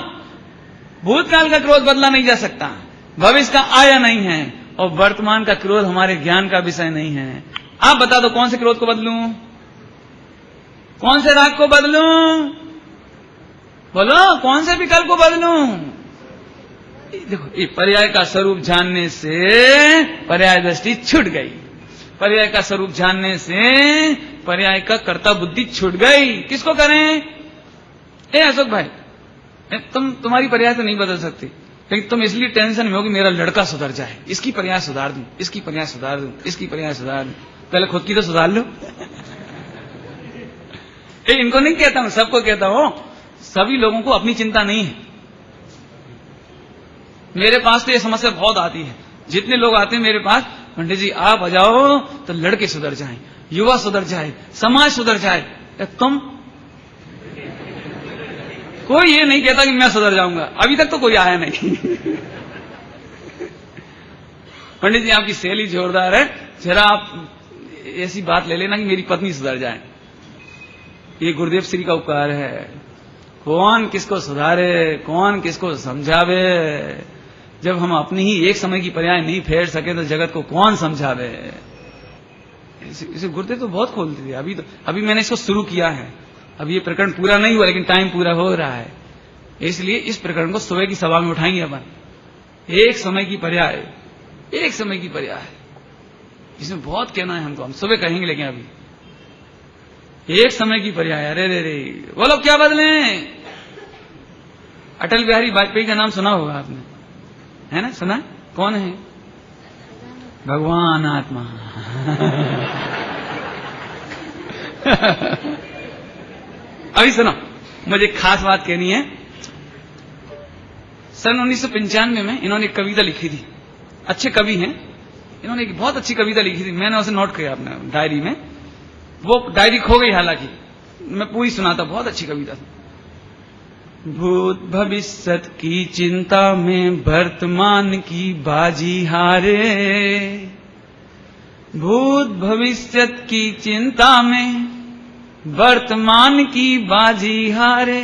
भूतकाल का क्रोध बदला नहीं जा सकता, भविष्य का आया नहीं है, और वर्तमान का क्रोध हमारे ज्ञान का विषय नहीं है। आप बता दो कौन से क्रोध को बदलूं, कौन से राग को बदलूं? बोलो, कौन से विकल्प को बदलूं? देखो, ये पर्याय का स्वरूप जानने से पर्याय दृष्टि छूट गई। पर्याय का स्वरूप जानने से पर्याय का कर्ता बुद्धि छूट गई। किसको करें? अशोक भाई, तुम्हारी पर्याय तो नहीं बदल सकती, लेकिन तुम इसलिए टेंशन में हो कि मेरा लड़का सुधर जाए, इसकी पर्याय सुधार दूं, इसकी पर्याय सुधार दूं, इसकी पर्याय सुधार दूं। पहले खुद की तो सुधार लो। इनको नहीं कहता हूं, सबको कहता हूं। सभी लोगों को अपनी चिंता नहीं है। मेरे पास तो ये समस्या बहुत आती है। जितने लोग आते हैं मेरे पास, पंडित जी आप आ जाओ तो लड़के सुधर जाएं, युवा सुधर जाए, समाज सुधर जाए। तुम, कोई ये नहीं कहता कि मैं सुधर जाऊंगा। अभी तक तो कोई आया नहीं। पंडित जी आपकी शैली जोरदार है, जरा आप ऐसी बात ले लेना कि मेरी पत्नी सुधर जाए। ये गुरुदेव श्री का उपकार है। कौन किसको सुधारे, कौन किसको समझावे। जब हम अपनी ही एक समय की पर्याय नहीं फेर सके तो जगत को कौन समझावे। इसे गुरुदेव तो बहुत खोलते थे। अभी मैंने इसको शुरू किया है। अभी ये प्रकरण पूरा नहीं हुआ, लेकिन टाइम पूरा हो रहा है, इसलिए इस प्रकरण को सुबह की सभा में उठाएंगे अपन। एक समय की पर्याय, एक समय की पर्याय, इसमें बहुत कहना है हमको। हम सुबह कहेंगे, लेकिन अभी एक समय की पर्याय। अरे रे रे, वो लोग क्या बदले। अटल बिहारी वाजपेयी का नाम सुना होगा आपने, है ना? सुना? कौन है? भगवान आत्मा। अभी सुनो, मुझे खास बात कहनी है। सन 1995 में इन्होंने एक कविता लिखी थी। अच्छे कवि हैं, इन्होंने एक बहुत अच्छी कविता लिखी थी। मैंने उसे नोट किया अपने डायरी में। वो डायरी खो गई, हालांकि मैं पूरी सुनाता। बहुत अच्छी कविता थी। भूत भविष्यत की चिंता में वर्तमान की बाजी हारे। भूत भविष्यत की चिंता में वर्तमान की बाजी हारे।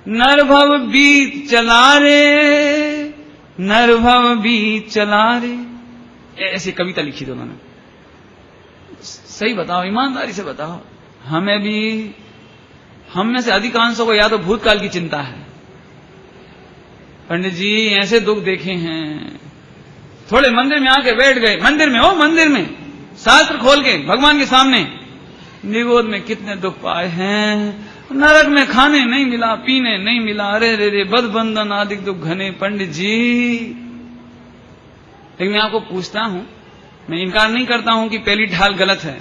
नरभव बीत चला रे, नरभव बीत चला रे। ऐसी कविता लिखी थी उन्होंने। सही बताओ, ईमानदारी से बताओ, हमें भी, हम में से अधिकांशों को या तो भूतकाल की चिंता है। पंडित जी ऐसे दुख देखे हैं। थोड़े मंदिर में आके बैठ गए, मंदिर में, मंदिर में शास्त्र खोल के भगवान के सामने, निगोद में कितने दुख पाए हैं। नरक में खाने नहीं मिला, पीने नहीं मिला। अरे रे रे, बदबंधन आदि दुख घने। पंडित जी, लेकिन मैं आपको पूछता हूं, मैं इनकार नहीं करता हूं कि पहली ढाल गलत है।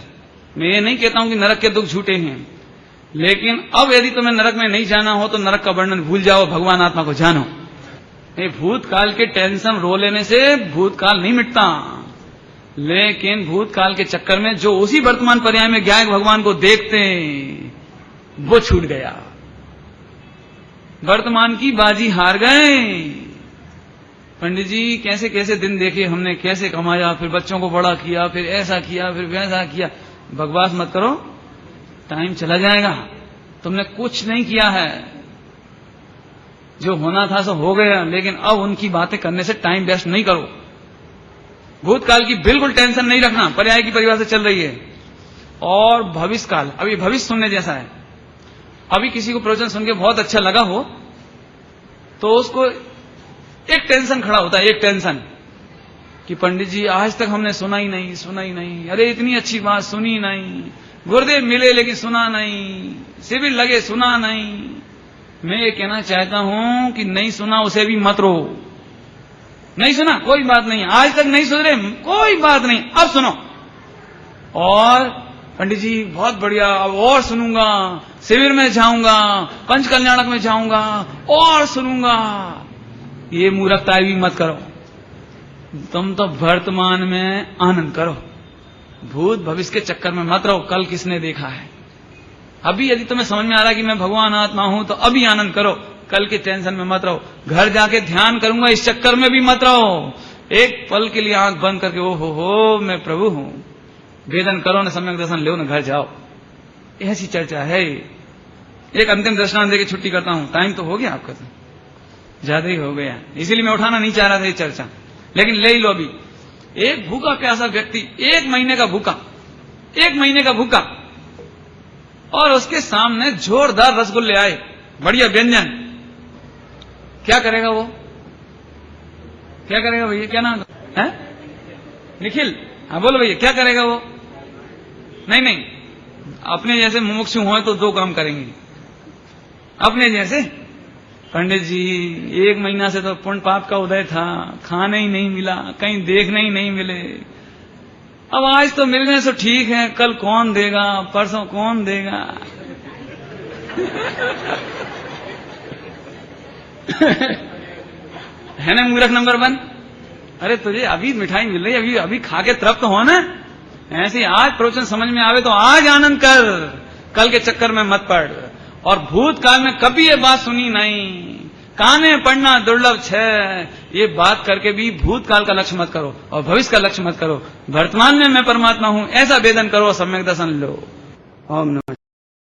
मैं ये नहीं कहता हूं कि नरक के दुख झूठे हैं, लेकिन अब यदि तुम्हें नरक में नहीं जाना हो तो नरक का वर्णन भूल जाओ, भगवान आत्मा को जानो। ये भूतकाल के टेंशन रो लेने से भूतकाल नहीं मिटता, लेकिन भूतकाल के चक्कर में जो उसी वर्तमान पर्याय में ज्ञायक भगवान को देखते वो छूट गया। वर्तमान की बाजी हार गए। पंडित जी कैसे कैसे दिन देखे हमने, कैसे कमाया, फिर बच्चों को बड़ा किया, फिर ऐसा किया, फिर वैसा किया। बकवास मत करो, टाइम चला जाएगा। तुमने कुछ नहीं किया है, जो होना था सो हो गया, लेकिन अब उनकी बातें करने से टाइम वेस्ट नहीं करो। भूतकाल की बिल्कुल टेंशन नहीं रखना, पर्याय की परिभाषा चल रही है। और भविष्य काल, अभी भविष्य सुनने जैसा है। अभी किसी को प्रवचन सुन के बहुत अच्छा लगा हो तो उसको एक टेंशन खड़ा होता है, एक टेंशन कि पंडित जी आज तक हमने सुना ही नहीं, सुना ही नहीं। अरे इतनी अच्छी बात सुनी नहीं, गुरुदेव मिले लेकिन सुना नहीं, शिविर लगे सुना नहीं। मैं ये कहना चाहता हूं कि नहीं सुना उसे भी मत रो। नहीं सुना कोई बात नहीं, आज तक नहीं सुन रहे कोई बात नहीं, अब सुनो। और पंडित जी बहुत बढ़िया, अब और सुनूंगा, शिविर में जाऊंगा, पंच कल्याणक में जाऊंगा और सुनूंगा। ये मूर्खता भी मत करो। तुम तो वर्तमान में आनंद करो, भूत भविष्य के चक्कर में मत रहो। कल किसने देखा है? अभी यदि तुम्हें समझ में आ रहा है कि मैं भगवान आत्मा हूं तो अभी आनंद करो, कल के टेंशन में मत रहो। घर जाके ध्यान करूंगा इस चक्कर में भी मत रहो। एक पल के लिए आंख बंद करके ओ हो मैं प्रभु हूं, वेदन करो न, सम्यक दर्शन लो न, घर जाओ। ऐसी चर्चा है। एक अंतिम दर्शनांत देके छुट्टी करता हूं। टाइम तो हो गया आपका, तो ज्यादा ही हो गया, इसीलिए मैं उठाना नहीं चाह रहा था ये चर्चा, लेकिन ले ही लो। अभी एक भूखा प्यासा व्यक्ति, 1 महीने का भूखा, 1 महीने का भूखा, और उसके सामने जोरदार रसगुल्ले आए, बढ़िया व्यंजन, क्या करेगा वो? क्या करेगा भैया? क्या नाम है? निखिल। हाँ बोलो भैया, क्या करेगा वो? नहीं, अपने जैसे मुमुक्षु हो तो 2 काम करेंगे। अपने जैसे पंडित जी 1 महीना से तो पुण्य पाप का उदय था, खाने ही नहीं मिला, कहीं देखने ही नहीं मिले। अब आज तो मिल गए सो ठीक है, कल कौन देगा, परसों कौन देगा। है ना मूर्ख नंबर 1। अरे तुझे अभी मिठाई मिल रही, अभी अभी खा के तृप्त हो ना। ऐसे आज प्रवचन समझ में आवे तो आज आनंद कर, कल के चक्कर में मत पड़। और भूतकाल में कभी ये बात सुनी नहीं, काने पढ़ना दुर्लभ है, ये बात करके भी भूतकाल का लक्ष्य मत करो और भविष्य का लक्ष्य मत करो। वर्तमान में मैं परमात्मा हूं ऐसा वेदन करो, सम्यक दर्शन लो। ओम नमः।